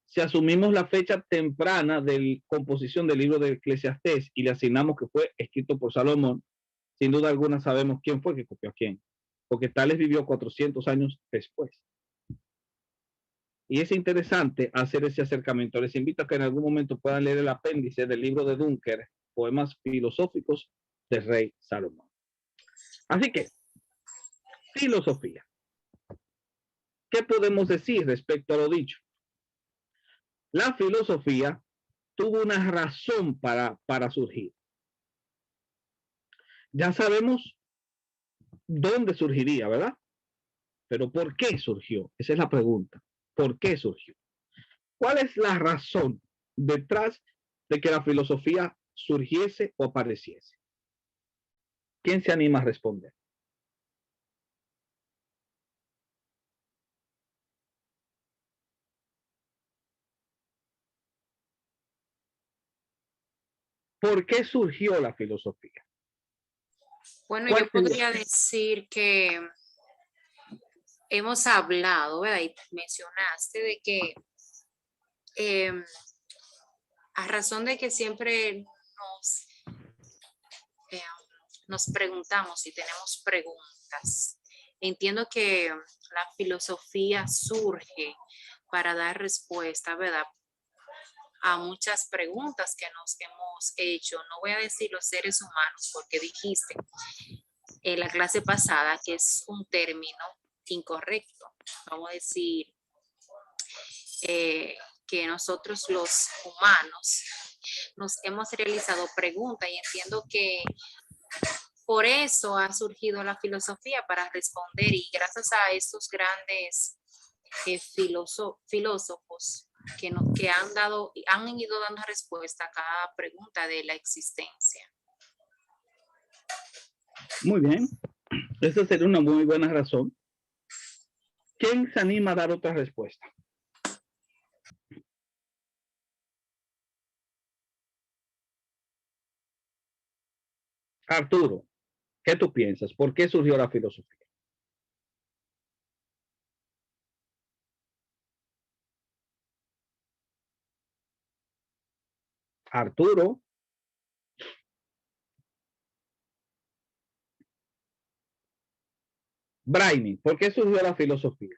Si asumimos la fecha temprana de la composición del libro de Eclesiastés y le asignamos que fue escrito por Salomón, sin duda alguna sabemos quién fue que copió a quién, porque Tales vivió 400 años después. Y es interesante hacer ese acercamiento. Les invito a que en algún momento puedan leer el apéndice del libro de Dunker, Poemas filosóficos del rey Salomón. Así que, filosofía. ¿Qué podemos decir respecto a lo dicho? La filosofía tuvo una razón para surgir. Ya sabemos dónde surgiría, ¿verdad? Pero ¿por qué surgió? Esa es la pregunta. ¿Por qué surgió? ¿Cuál es la razón detrás de que la filosofía surgiese o apareciese? ¿Quién se anima a responder? ¿Por qué surgió la filosofía? Bueno, yo podría decir que hemos hablado, ¿verdad? Y mencionaste de que a razón de que siempre nos preguntamos y tenemos preguntas, entiendo que la filosofía surge para dar respuesta, ¿verdad?, a muchas preguntas que nos hemos hecho. No voy a decir los seres humanos, porque dijiste en la clase pasada que es un término incorrecto. Vamos a decir que nosotros los humanos nos hemos realizado preguntas, y entiendo que por eso ha surgido la filosofía, para responder, y gracias a estos grandes filósofos que han ido dando respuesta a cada pregunta de la existencia. Muy bien. Esa sería una muy buena razón. ¿Quién se anima a dar otra respuesta? Arturo, ¿qué tú piensas? ¿Por qué surgió la filosofía? Arturo. Brainy, ¿por qué surgió la filosofía?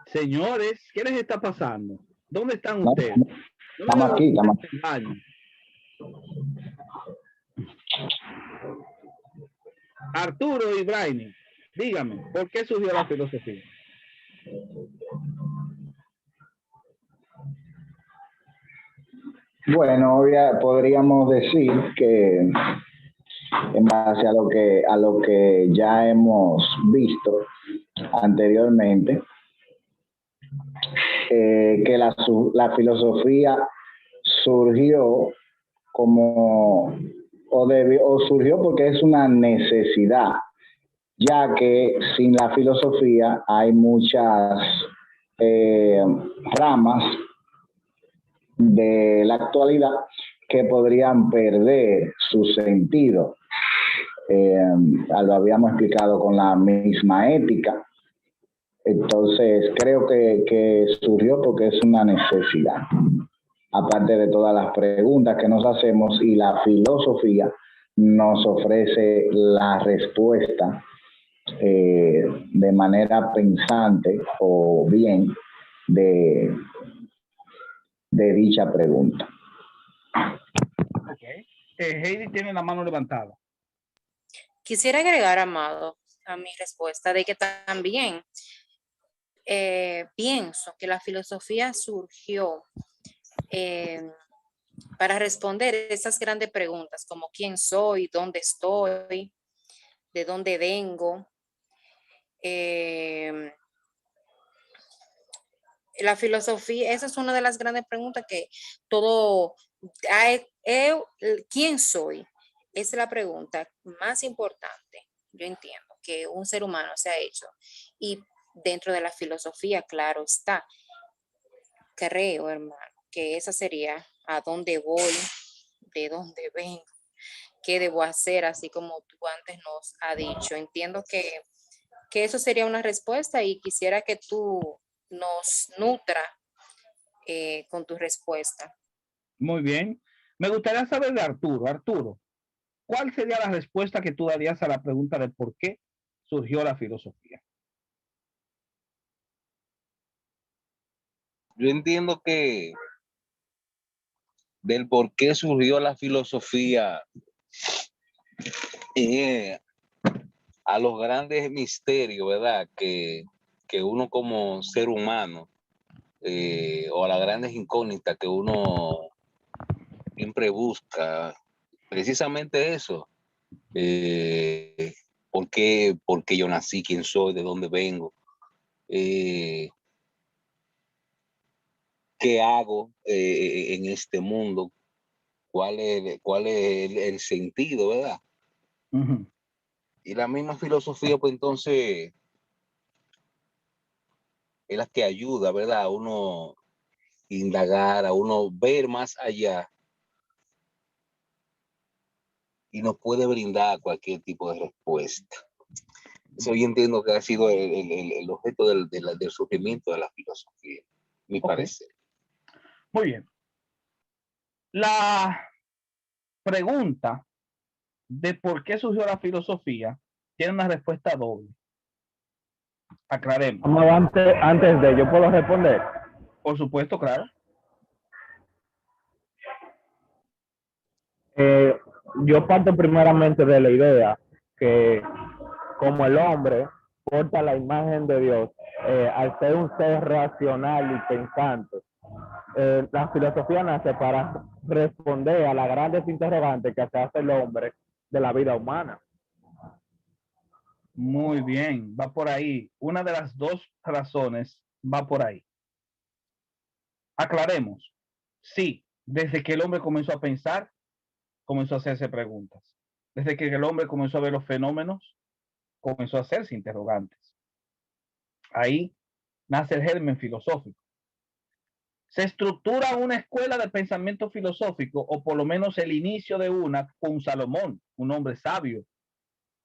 Señores, ¿qué les está pasando? ¿Dónde están ustedes? Estamos aquí, estamos. Arturo y Brainy, dígame, ¿por qué surgió la filosofía? Bueno, podríamos decir que en base a lo que ya hemos visto anteriormente, que la filosofía surgió surgió porque es una necesidad, ya que sin la filosofía hay muchas ramas de la actualidad que podrían perder su sentido. Lo habíamos explicado con la misma ética. Entonces, creo que surgió porque es una necesidad. Aparte de todas las preguntas que nos hacemos, y la filosofía nos ofrece la respuesta de manera pensante o bien de dicha pregunta. Okay. Heidi tiene la mano levantada. Quisiera agregar, Amado, a mi respuesta de que también pienso que la filosofía surgió para responder esas grandes preguntas, como quién soy, dónde estoy, de dónde vengo, La filosofía, esa es una de las grandes preguntas que todo, ¿quién soy? Esa es la pregunta más importante, yo entiendo, que un ser humano se ha hecho. Y dentro de la filosofía, claro está, creo, hermano, que esa sería a dónde voy, de dónde vengo, qué debo hacer, así como tú antes nos has dicho. Entiendo que eso sería una respuesta y quisiera que tú nos nutra con tu respuesta. Muy bien. Me gustaría saber de Arturo. Arturo, ¿cuál sería la respuesta que tú darías a la pregunta de por qué surgió la filosofía? Yo entiendo que del por qué surgió la filosofía eh, a los grandes misterios, ¿verdad? Que uno como ser humano, o a las grandes incógnitas que uno siempre busca, precisamente eso. ¿Por qué yo nací? ¿Quién soy? ¿De dónde vengo? ¿Qué hago en este mundo? ¿Cuál es el sentido, verdad? Uh-huh. Y la misma filosofía, pues entonces, es la que ayuda, ¿verdad? A uno indagar, a uno ver más allá y nos puede brindar cualquier tipo de respuesta. Eso yo entiendo que ha sido el objeto del surgimiento de la filosofía, mi parecer. Muy bien. La pregunta de por qué surgió la filosofía tiene una respuesta doble. Aclaremos. Antes de, ¿yo puedo responder? Por supuesto, claro. Yo parto primeramente de la idea que como el hombre porta la imagen de Dios, al ser un ser racional y pensante, la filosofía nace para responder a las grandes interrogantes que se hace el hombre de la vida humana. Muy bien, va por ahí. Una de las dos razones va por ahí. Aclaremos. Sí, desde que el hombre comenzó a pensar, comenzó a hacerse preguntas. Desde que el hombre comenzó a ver los fenómenos, comenzó a hacerse interrogantes. Ahí nace el germen filosófico. Se estructura una escuela de pensamiento filosófico, o por lo menos el inicio de una, con Salomón, un hombre sabio,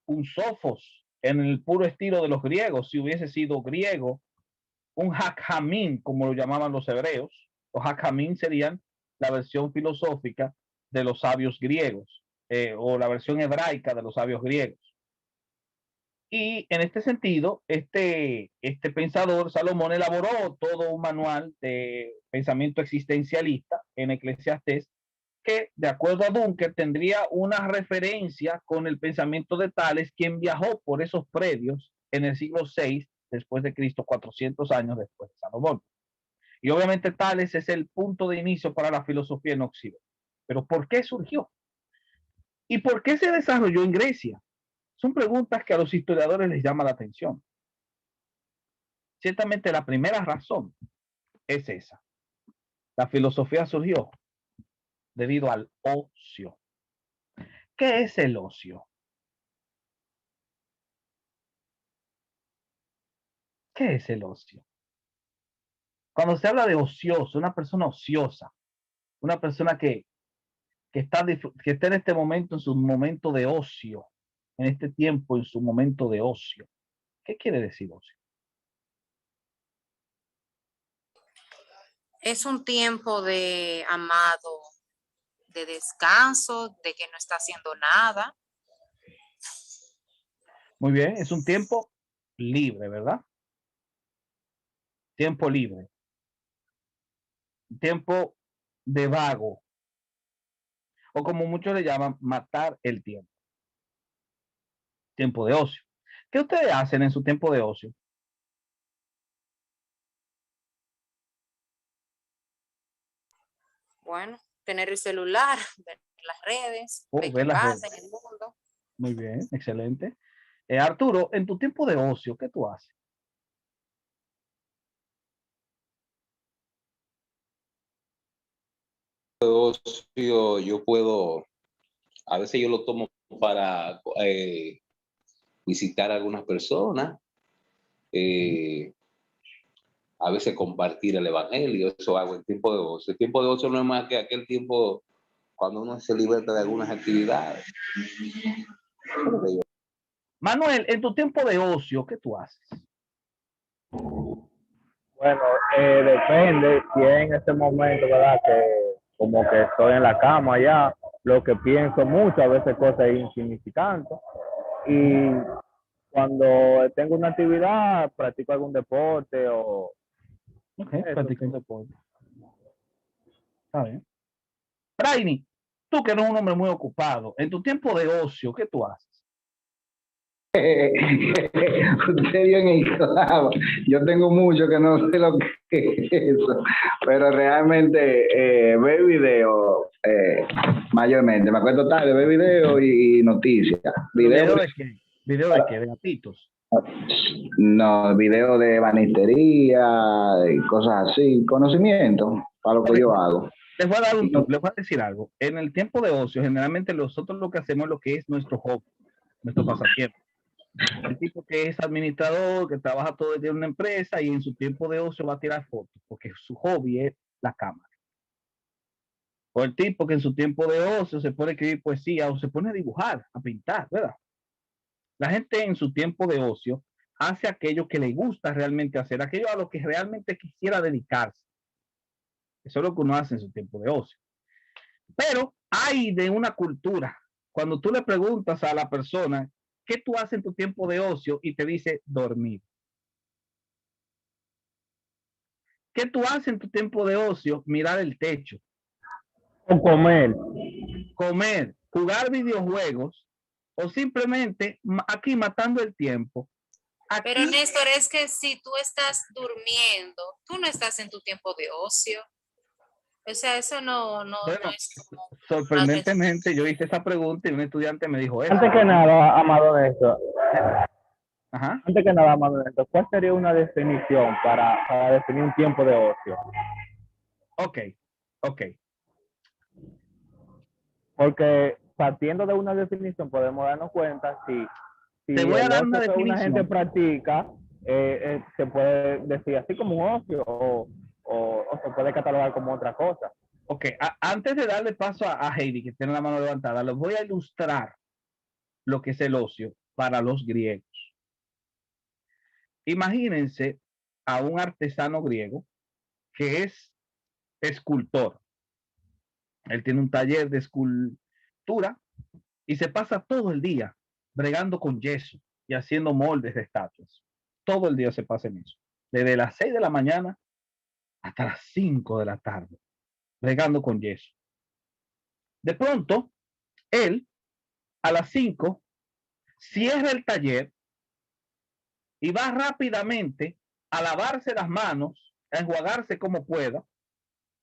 un Sofos, en el puro estilo de los griegos, si hubiese sido griego, un Hakhamim, como lo llamaban los hebreos. Los Hakhamim serían la versión filosófica de los sabios griegos, o la versión hebraica de los sabios griegos. Y en este sentido, este pensador, Salomón, elaboró todo un manual de pensamiento existencialista en Eclesiastés, que, de acuerdo a Dunker, tendría una referencia con el pensamiento de Tales, quien viajó por esos predios en el siglo VI después de Cristo, 400 años después de Salomón. Y obviamente Tales es el punto de inicio para la filosofía en Occidente. Pero ¿por qué surgió? ¿Y por qué se desarrolló en Grecia? Son preguntas que a los historiadores les llama la atención. Ciertamente la primera razón es esa. La filosofía surgió debido al ocio. ¿Qué es el ocio? ¿Qué es el ocio? Cuando se habla de ocioso, una persona ociosa, una persona que está en este momento, en su momento de ocio, en este tiempo, en su momento de ocio. ¿Qué quiere decir ocio? Es un tiempo de amado, de descanso, de que no está haciendo nada. Muy bien, es un tiempo libre, ¿verdad? Tiempo libre. Tiempo de vago. O como muchos le llaman, matar el tiempo. Tiempo de ocio. ¿Qué ustedes hacen en su tiempo de ocio? Bueno, tener el celular, ver las redes, ver Ver qué las pasa redes. en el mundo. Muy bien, excelente. Arturo, en tu tiempo de ocio, ¿qué tú haces? ocio yo puedo, a veces yo lo tomo para visitar a algunas personas, a veces compartir el evangelio, eso hago en tiempo de ocio. El tiempo de ocio no es más que aquel tiempo cuando uno se liberta de algunas actividades. Manuel, en tu tiempo de ocio, ¿qué tú haces? Bueno, depende si es en ese momento, ¿verdad? Que como que estoy en la cama ya, lo que pienso mucho, a veces cosas insignificantes. Y cuando tengo una actividad, practico algún deporte o Ok, eso, practico un sí. deporte. Está bien. Brainy, tú que eres un hombre muy ocupado, en tu tiempo de ocio, ¿qué tú haces? Usted bien aislado. Yo tengo mucho que no sé lo que es eso, pero realmente veo video mayormente. Me acuerdo tarde, veo video y noticias. ¿Pero Video, video de qué? ¿Video de qué? ¿De gatitos? no, video de banistería y cosas así, conocimiento para lo que yo hago. Les voy a dar un No, tip, les voy a decir algo. En el tiempo de ocio, generalmente nosotros lo que hacemos es lo que es nuestro hobby, nuestro pasatiempo. El tipo que es administrador, que trabaja todo el día en una empresa y en su tiempo de ocio va a tirar fotos, porque su hobby es la cámara. O el tipo que en su tiempo de ocio se pone a escribir poesía o se pone a dibujar, a pintar, ¿verdad? La gente en su tiempo de ocio hace aquello que le gusta realmente hacer, aquello a lo que realmente quisiera dedicarse. Eso es lo que uno hace en su tiempo de ocio. Pero hay de una cultura. Cuando tú le preguntas a la persona, ¿qué tú haces en tu tiempo de ocio? Y te dice, dormir. ¿Qué tú haces en tu tiempo de ocio? Mirar el techo, O comer. comer, jugar videojuegos o simplemente aquí matando el tiempo. Aquí, Pero Néstor, es que si tú estás durmiendo, tú no estás en tu tiempo de ocio. O sea, eso no bueno, es como sorprendentemente yo hice esa pregunta y un estudiante me dijo eso. Antes que nada, Amado Néstor, Ajá. ¿cuál sería una definición para definir un tiempo de ocio? Ok, ok. Porque partiendo de una definición podemos darnos cuenta si Te voy a el dar una ocio que una gente definición. practica se puede decir así como un ocio o se puede catalogar como otra cosa. Ok, antes de darle paso a Heidi, que tiene la mano levantada, les voy a ilustrar lo que es el ocio para los griegos. Imagínense a un artesano griego que es escultor. Él tiene un taller de escultura y se pasa todo el día bregando con yeso y haciendo moldes de estatuas. Todo el día se pasa en eso. Desde las 6 de la mañana hasta las 5 de la tarde, bregando con yeso. De pronto, él a las 5 cierra el taller y va rápidamente a lavarse las manos, a enjuagarse como pueda,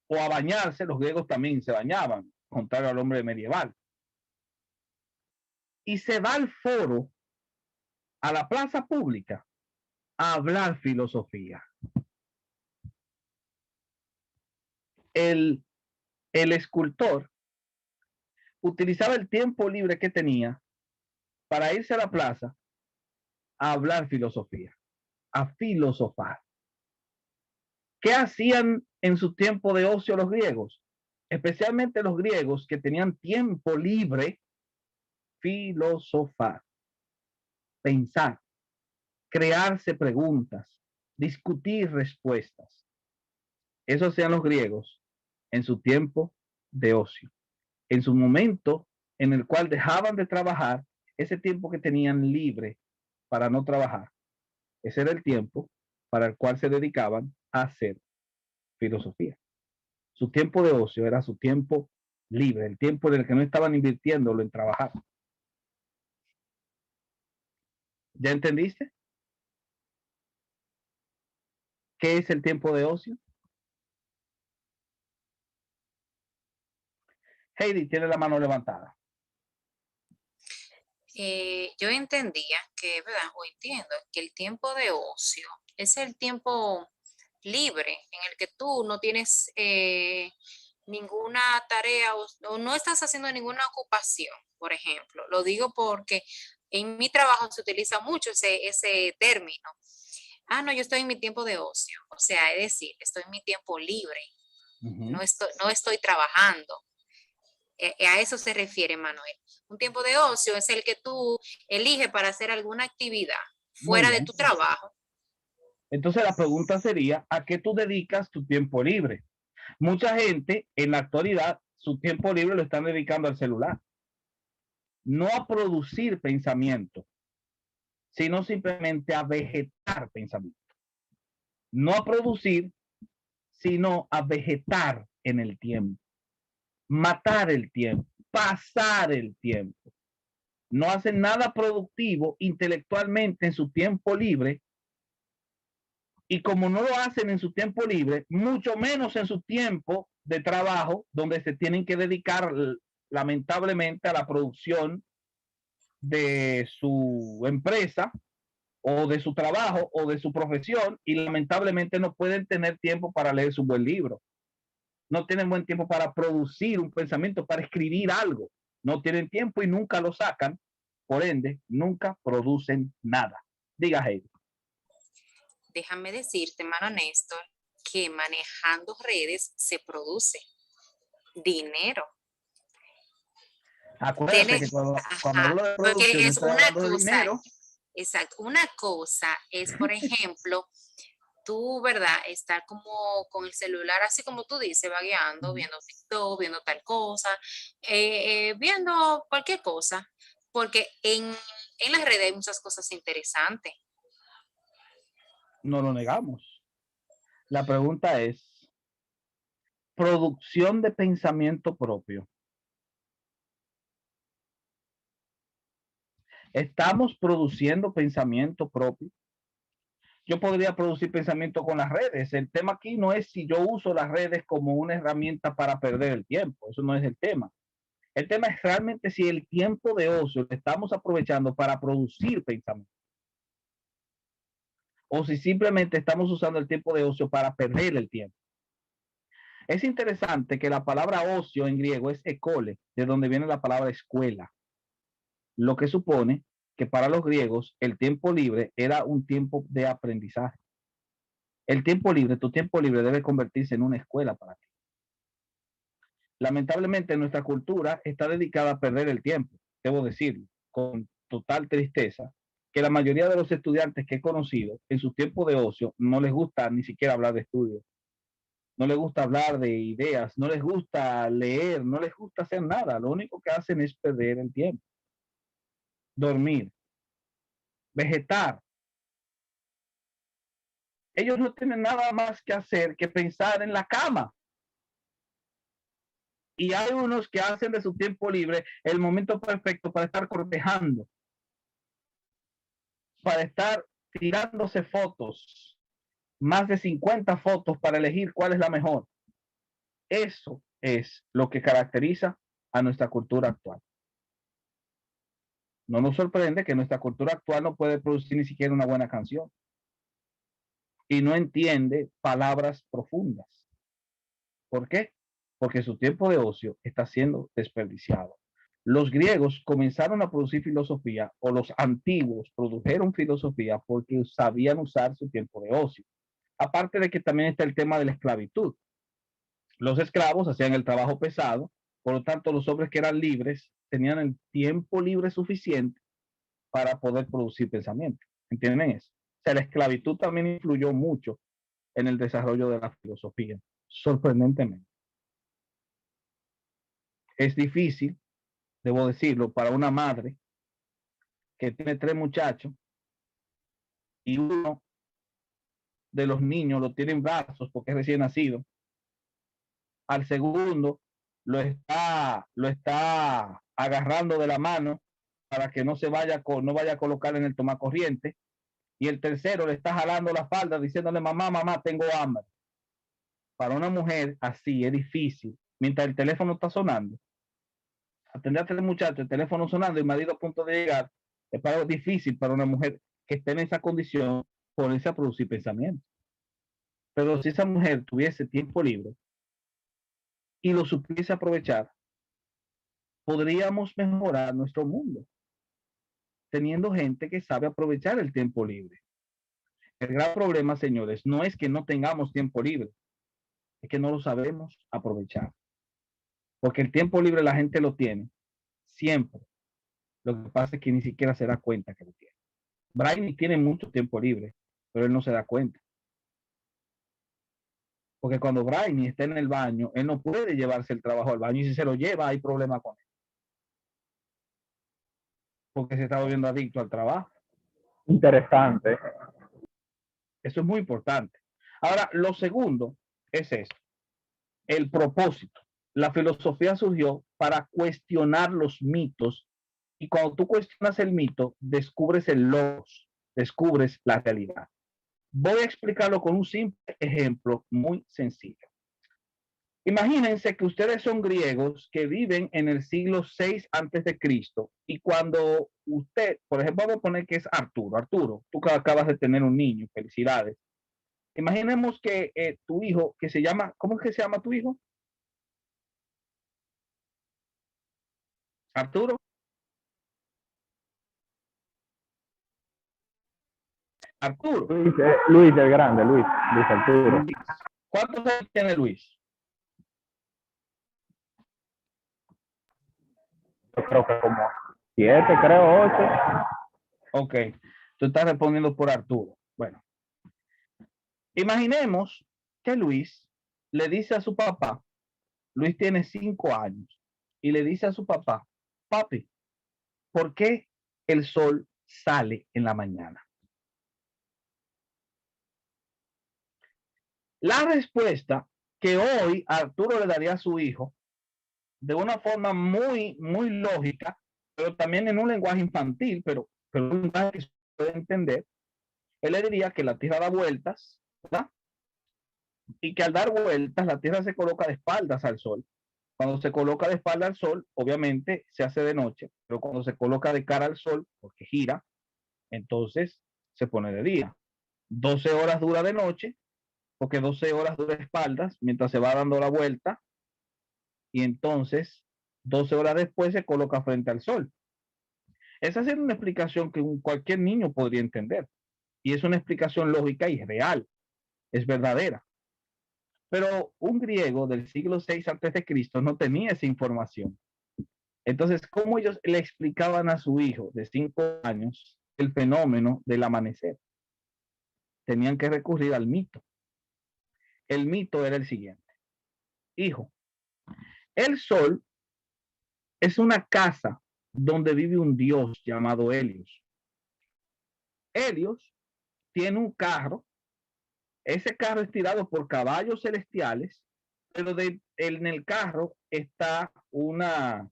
o a bañarse. Los griegos también se bañaban, contrario al hombre medieval. Y se va al foro, a la plaza pública, a hablar filosofía. El, el escultor utilizaba el tiempo libre que tenía para irse a la plaza a hablar filosofía, a filosofar. ¿Qué hacían en su tiempo de ocio los griegos? Especialmente los griegos que tenían tiempo libre, filosofar, pensar, crearse preguntas, discutir respuestas. Eso hacían los griegos en su tiempo de ocio. En su momento en el cual dejaban de trabajar, ese tiempo que tenían libre para no trabajar, ese era el tiempo para el cual se dedicaban a hacer filosofía. Su tiempo de ocio era su tiempo libre, el tiempo en el que no estaban invirtiéndolo en trabajar. ¿Ya entendiste? ¿Qué es el tiempo de ocio? Heidi tiene la mano levantada. yo entendía que, ¿verdad? O entiendo que el tiempo de ocio es el tiempo libre en el que tú no tienes ninguna tarea o no estás haciendo ninguna ocupación, por ejemplo. Lo digo porque en mi trabajo se utiliza mucho ese término. Ah, no, yo estoy en mi tiempo de ocio. O sea, es decir, estoy en mi tiempo libre. No estoy trabajando. A eso se refiere, Manuel. Un tiempo de ocio es el que tú eliges para hacer alguna actividad fuera de tu trabajo. Entonces la pregunta sería, ¿a qué tú dedicas tu tiempo libre? Mucha gente en la actualidad su tiempo libre lo están dedicando al celular. No a producir pensamiento, sino simplemente a vegetar pensamiento. No a producir, sino a vegetar en el tiempo. Matar el tiempo, pasar el tiempo. No hacen nada productivo intelectualmente en su tiempo libre. Y como no lo hacen en su tiempo libre, mucho menos en su tiempo de trabajo, donde se tienen que dedicar lamentablemente a la producción de su empresa o de su trabajo o de su profesión, y lamentablemente no pueden tener tiempo para leer su buen libro. No tienen buen tiempo para producir un pensamiento, para escribir algo. No tienen tiempo y nunca lo sacan. Por ende, nunca producen nada. Diga, Heidi. Déjame decirte, hermano Néstor, que manejando redes se produce dinero. Acuérdate que cuando hablo de producción, porque es una cosa, dinero. Exacto, una cosa es, por ejemplo, tú, ¿verdad? Estar como con el celular, así como tú dices, vagueando, viendo TikTok, viendo tal cosa, viendo cualquier cosa, porque en las redes hay muchas cosas interesantes. No lo negamos. La pregunta es, producción de pensamiento propio. ¿Estamos produciendo pensamiento propio? Yo podría producir pensamiento con las redes. El tema aquí no es si yo uso las redes como una herramienta para perder el tiempo. Eso no es el tema. El tema es realmente si el tiempo de ocio lo estamos aprovechando para producir pensamiento. O si simplemente estamos usando el tiempo de ocio para perder el tiempo. Es interesante que la palabra ocio en griego es ekole, de donde viene la palabra escuela. Lo que supone que para los griegos el tiempo libre era un tiempo de aprendizaje. El tiempo libre, tu tiempo libre debe convertirse en una escuela para ti. Lamentablemente nuestra cultura está dedicada a perder el tiempo, debo decirlo, con total tristeza, que la mayoría de los estudiantes que he conocido en su tiempo de ocio no les gusta ni siquiera hablar de estudios, no les gusta hablar de ideas, no les gusta leer, no les gusta hacer nada, lo único que hacen es perder el tiempo. Dormir, vegetar. Ellos no tienen nada más que hacer que pensar en la cama. Y hay unos que hacen de su tiempo libre el momento perfecto para estar cortejando, para estar tirándose fotos, más de 50 fotos para elegir cuál es la mejor. Eso es lo que caracteriza a nuestra cultura actual. No nos sorprende que nuestra cultura actual no puede producir ni siquiera una buena canción y no entiende palabras profundas. ¿Por qué? Porque su tiempo de ocio está siendo desperdiciado. Los griegos comenzaron a producir filosofía, o los antiguos produjeron filosofía porque sabían usar su tiempo de ocio. Aparte de que también está el tema de la esclavitud. Los esclavos hacían el trabajo pesado, por lo tanto los hombres que eran libres tenían el tiempo libre suficiente para poder producir pensamiento. ¿Entienden eso? O sea, la esclavitud también influyó mucho en el desarrollo de la filosofía, sorprendentemente. Es difícil, debo decirlo, para una madre que tiene 3 muchachos y uno de los niños lo tiene en brazos porque es recién nacido. Al segundo lo está agarrando de la mano para que no vaya a colocar en el tomacorriente. Y el tercero le está jalando la falda diciéndole, mamá, tengo hambre. Para una mujer así es difícil, mientras el teléfono está sonando, atender a 3 muchachos, el teléfono sonando y el marido a punto de llegar, es difícil para una mujer que esté en esa condición ponerse a producir pensamientos. Pero si esa mujer tuviese tiempo libre, y lo supiese aprovechar, podríamos mejorar nuestro mundo, teniendo gente que sabe aprovechar el tiempo libre. El gran problema, señores, no es que no tengamos tiempo libre, es que no lo sabemos aprovechar. Porque el tiempo libre la gente lo tiene siempre. Lo que pasa es que ni siquiera se da cuenta que lo tiene. Brian tiene mucho tiempo libre, pero él no se da cuenta. Porque cuando Brian está en el baño, él no puede llevarse el trabajo al baño y si se lo lleva hay problema con él. Porque se está volviendo adicto al trabajo. Interesante. Eso es muy importante. Ahora, lo segundo es esto, el propósito. La filosofía surgió para cuestionar los mitos y cuando tú cuestionas el mito, descubres el logos, descubres la realidad. Voy a explicarlo con un simple ejemplo muy sencillo. Imagínense que ustedes son griegos que viven en el siglo 6 antes de Cristo y cuando usted, por ejemplo, vamos a poner que es Arturo. Arturo, tú acabas de tener un niño, felicidades. Imaginemos que tu hijo, que se llama, ¿cómo es que se llama tu hijo? Arturo. Arturo. Luis el Grande, Luis Arturo. Luis. ¿Cuántos años tiene Luis? Yo creo que como 7, creo 8. Ok, tú estás respondiendo por Arturo. Bueno, imaginemos que Luis le dice a su papá, Luis tiene 5 años, y le dice a su papá, papi, ¿por qué el sol sale en la mañana? La respuesta que hoy Arturo le daría a su hijo de una forma muy, muy lógica, pero también en un lenguaje infantil, pero un lenguaje que se puede entender, él le diría que la Tierra da vueltas, ¿verdad? Y que al dar vueltas la Tierra se coloca de espaldas al Sol. Cuando se coloca de espalda al Sol, obviamente se hace de noche, pero cuando se coloca de cara al Sol, porque gira, entonces se pone de día. 12 horas dura de noche, porque 12 horas dura de espaldas mientras se va dando la vuelta, y entonces 12 horas después se coloca frente al Sol. Esa es una explicación que cualquier niño podría entender. Y es una explicación lógica y real, es verdadera. Pero un griego del siglo 6 antes de Cristo no tenía esa información. Entonces, ¿cómo ellos le explicaban a su hijo de 5 años el fenómeno del amanecer? Tenían que recurrir al mito. El mito era el siguiente. Hijo, el sol es una casa donde vive un dios llamado Helios. Helios tiene un carro. Ese carro es tirado por caballos celestiales, pero en el carro está una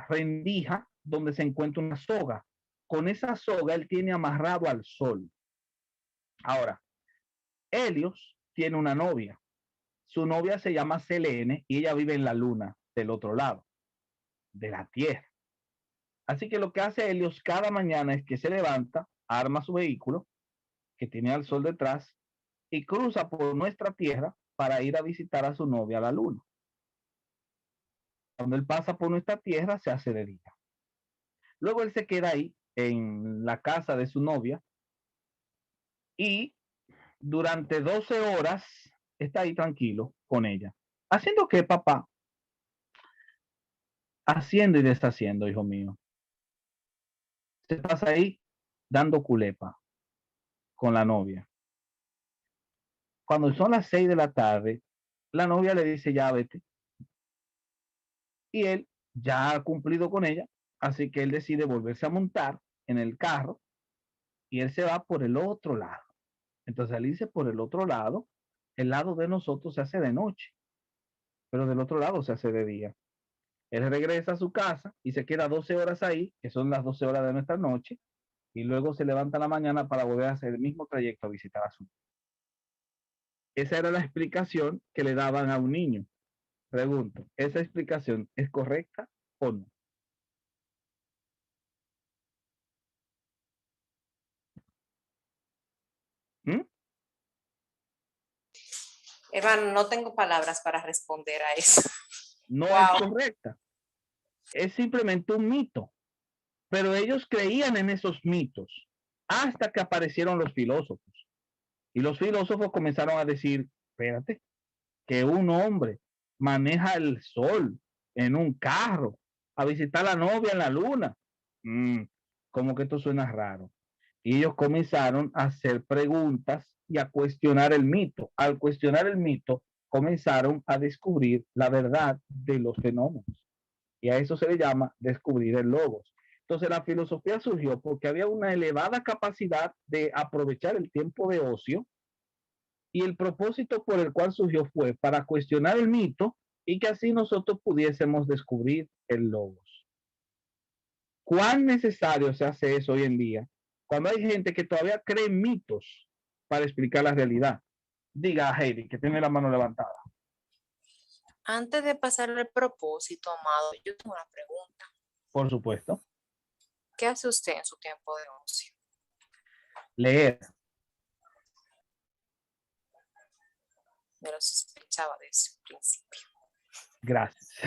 rendija donde se encuentra una soga. Con esa soga él tiene amarrado al sol. Ahora, Helios tiene una novia. Su novia se llama Selene y ella vive en la luna del otro lado, de la Tierra. Así que lo que hace Helios cada mañana es que se levanta, arma su vehículo, que tiene al sol detrás, y cruza por nuestra Tierra para ir a visitar a su novia a la luna. Cuando él pasa por nuestra Tierra, se hace de día. Luego él se queda ahí, en la casa de su novia, y durante 12 horas está ahí tranquilo con ella. ¿Haciendo qué, papá? Haciendo y deshaciendo, hijo mío. Se pasa ahí dando culepa con la novia. Cuando son las 6 de la tarde, la novia le dice, ya vete. Y él ya ha cumplido con ella, así que él decide volverse a montar en el carro y él se va por el otro lado. Entonces él dice por el otro lado, el lado de nosotros se hace de noche, pero del otro lado se hace de día. Él regresa a su casa y se queda 12 horas ahí, que son las 12 horas de nuestra noche, y luego se levanta a la mañana para volver a hacer el mismo trayecto a visitar a su hijo. Esa era la explicación que le daban a un niño. Pregunto, ¿esa explicación es correcta o no? ¿Mm? Hermano, no tengo palabras para responder a eso. No Wow. es correcta. Es simplemente un mito. Pero ellos creían en esos mitos hasta que aparecieron los filósofos. Y los filósofos comenzaron a decir, espérate, que un hombre maneja el sol en un carro a visitar a la novia en la luna. Como que esto suena raro. Y ellos comenzaron a hacer preguntas y a cuestionar el mito. Al cuestionar el mito, comenzaron a descubrir la verdad de los fenómenos. Y a eso se le llama descubrir el logos. Entonces la filosofía surgió porque había una elevada capacidad de aprovechar el tiempo de ocio, y el propósito por el cual surgió fue para cuestionar el mito y que así nosotros pudiésemos descubrir el logos. ¿Cuán necesario se hace eso hoy en día cuando hay gente que todavía cree mitos para explicar la realidad? Diga, Heidi, que tiene la mano levantada. Antes de pasar al propósito, amado, yo tengo una pregunta. Por supuesto. ¿Qué hace usted en su tiempo de ocio? Leer. Me lo sospechaba desde el principio. Gracias.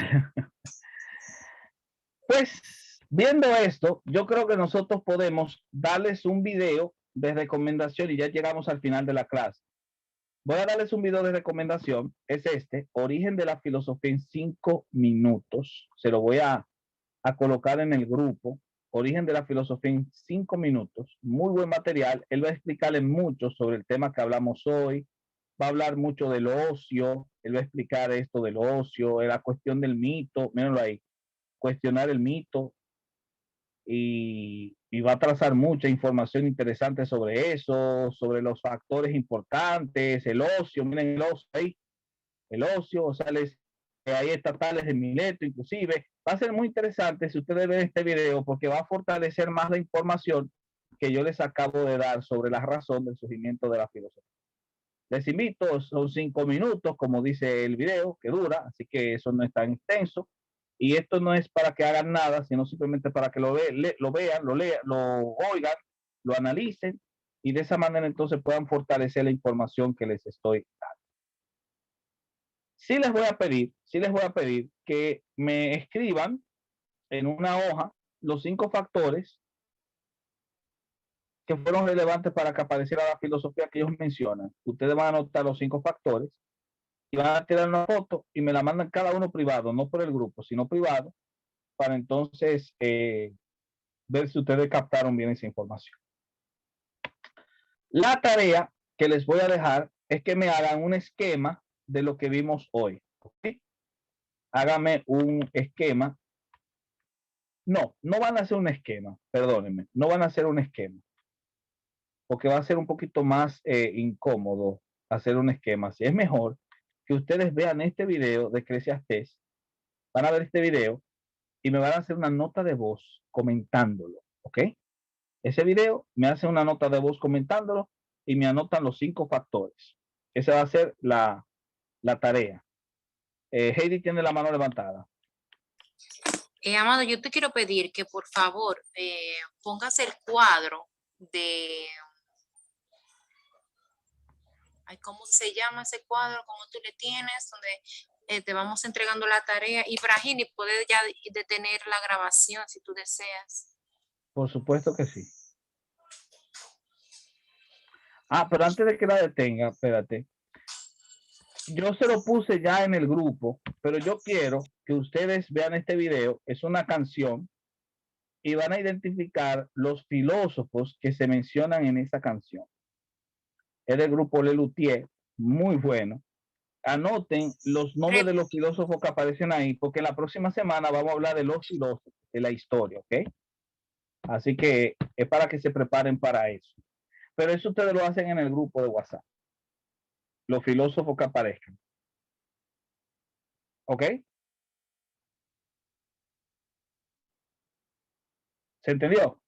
Pues, viendo esto, yo creo que nosotros podemos darles un video de recomendación y ya llegamos al final de la clase. Voy a darles un video de recomendación, es este, Origen de la Filosofía en 5 minutos. Se lo voy a colocar en el grupo, Origen de la Filosofía en 5 minutos. Muy buen material, él va a explicarles mucho sobre el tema que hablamos hoy, va a hablar mucho del ocio, él va a explicar esto del ocio, la cuestión del mito, mírenlo ahí, cuestionar el mito, y va a trazar mucha información interesante sobre eso, sobre los factores importantes, el ocio, miren el ocio ahí, el ocio, o sea, hay estatales de Mileto, inclusive, va a ser muy interesante si ustedes ven este video porque va a fortalecer más la información que yo les acabo de dar sobre la razón del surgimiento de la filosofía. Les invito, son 5 minutos, como dice el video, que dura, así que eso no es tan extenso. Y esto no es para que hagan nada, sino simplemente para que lo vean, lo oigan, lo analicen y de esa manera entonces puedan fortalecer la información que les estoy dando. Sí les voy a pedir que me escriban en una hoja los 5 factores que fueron relevantes para que apareciera la filosofía que ellos mencionan. Ustedes van a anotar los 5 factores y van a tirar una foto y me la mandan cada uno privado, no por el grupo, sino privado, para entonces ver si ustedes captaron bien esa información. La tarea que les voy a dejar es que me hagan un esquema de lo que vimos hoy. ¿Okay? Hágame un esquema. No van a hacer un esquema, perdónenme, no van a hacer un esquema, porque va a ser un poquito más incómodo hacer un esquema. Así es mejor que ustedes vean este video de Eclesiastés, van a ver este video y me van a hacer una nota de voz comentándolo, ¿ok? Ese video me hace una nota de voz comentándolo y me anotan los 5 factores. Esa va a ser la tarea. Heidi tiene la mano levantada. Amado, yo te quiero pedir que por favor pongas el cuadro de... Ay, ¿cómo se llama ese cuadro? ¿Cómo tú le tienes? Donde te vamos entregando la tarea. Y Brahini, puedes ya detener la grabación si tú deseas. Por supuesto que sí. Pero antes de que la detenga, espérate. Yo se lo puse ya en el grupo, pero yo quiero que ustedes vean este video. Es una canción y van a identificar los filósofos que se mencionan en esa canción. Es del grupo Lelutier, muy bueno. Anoten los nombres de los filósofos que aparecen ahí, porque la próxima semana vamos a hablar de los filósofos, de la historia, ¿ok? Así que es para que se preparen para eso. Pero eso ustedes lo hacen en el grupo de WhatsApp. Los filósofos que aparezcan. ¿Ok? ¿Se entendió?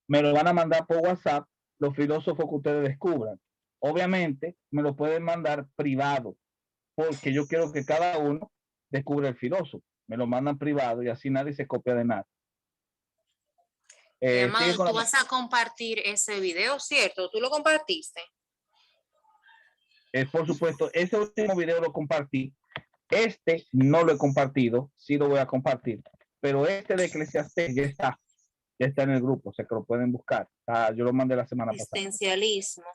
Me lo van a mandar por WhatsApp los filósofos que ustedes descubran. Obviamente, me lo pueden mandar privado, porque yo quiero que cada uno descubra el filósofo. Me lo mandan privado y así nadie se copia de nada. Amado, tú vas a compartir ese video, ¿cierto? ¿Tú lo compartiste? Por supuesto, ese último video lo compartí. Este no lo he compartido, sí lo voy a compartir. Pero este de Eclesiastés ya está en el grupo, o sea que lo pueden buscar. Yo lo mandé la semana pasada. Existencialismo.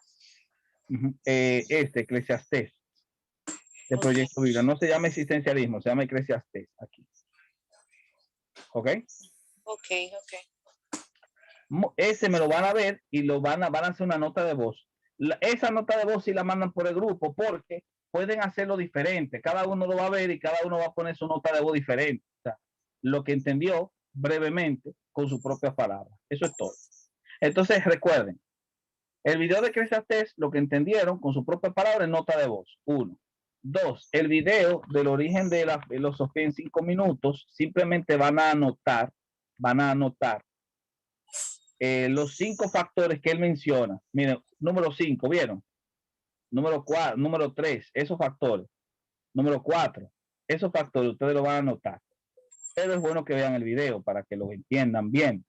Este, Eclesiastés, de Proyecto Biblia. No se llama existencialismo, se llama Eclesiastés aquí. ¿Ok? Ok. Ese me lo van a ver y lo van a hacer una nota de voz. Esa nota de voz sí la mandan por el grupo porque pueden hacerlo diferente. Cada uno lo va a ver y cada uno va a poner su nota de voz diferente. O sea, lo que entendió brevemente con sus propias palabras. Eso es todo. Entonces, recuerden, el video de Eclesiastés, lo que entendieron con su propia palabra es nota de voz. 1. 2. El video del origen de la filosofía en 5 minutos, simplemente van a anotar los 5 factores que él menciona. Miren, número 5, ¿vieron? Número 4, número 3, esos factores. Número 4, esos factores ustedes lo van a anotar. Pero es bueno que vean el video para que lo entiendan bien.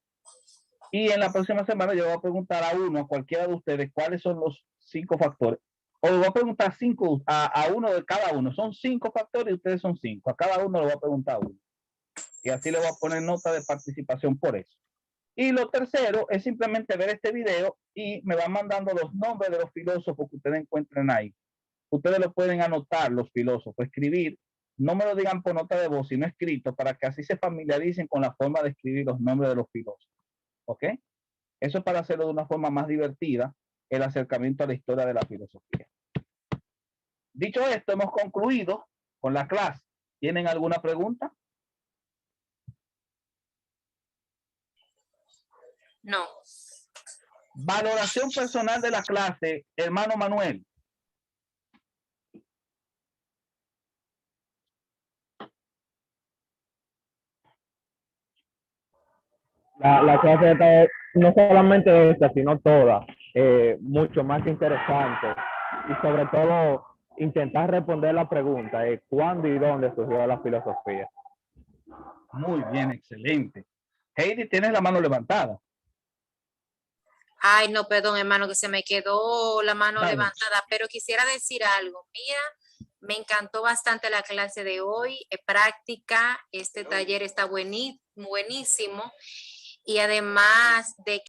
Y en la próxima semana yo voy a preguntar a cualquiera de ustedes, cuáles son los 5 factores. O le voy a preguntar 5 a uno de cada uno. Son 5 factores y ustedes son 5. A cada uno le voy a preguntar uno. Y así le voy a poner nota de participación por eso. Y lo tercero es simplemente ver este video y me van mandando los nombres de los filósofos que ustedes encuentren ahí. Ustedes lo pueden anotar, los filósofos, escribir. No me lo digan por nota de voz, sino escrito, para que así se familiaricen con la forma de escribir los nombres de los filósofos. ¿Ok? Eso es para hacerlo de una forma más divertida, el acercamiento a la historia de la filosofía. Dicho esto, hemos concluido con la clase. ¿Tienen alguna pregunta? No. Valoración personal de la clase, hermano Manuel. La clase está no solamente esta, sino toda, mucho más interesante. Y sobre todo, intentar responder la pregunta de cuándo y dónde surgió la filosofía. Muy bien, excelente. Heidi, tienes la mano levantada. Ay, no, perdón, hermano, que se me quedó la mano Dale. levantada, pero quisiera decir algo. Mira, me encantó bastante la clase de hoy, práctica, este taller está buenísimo y además de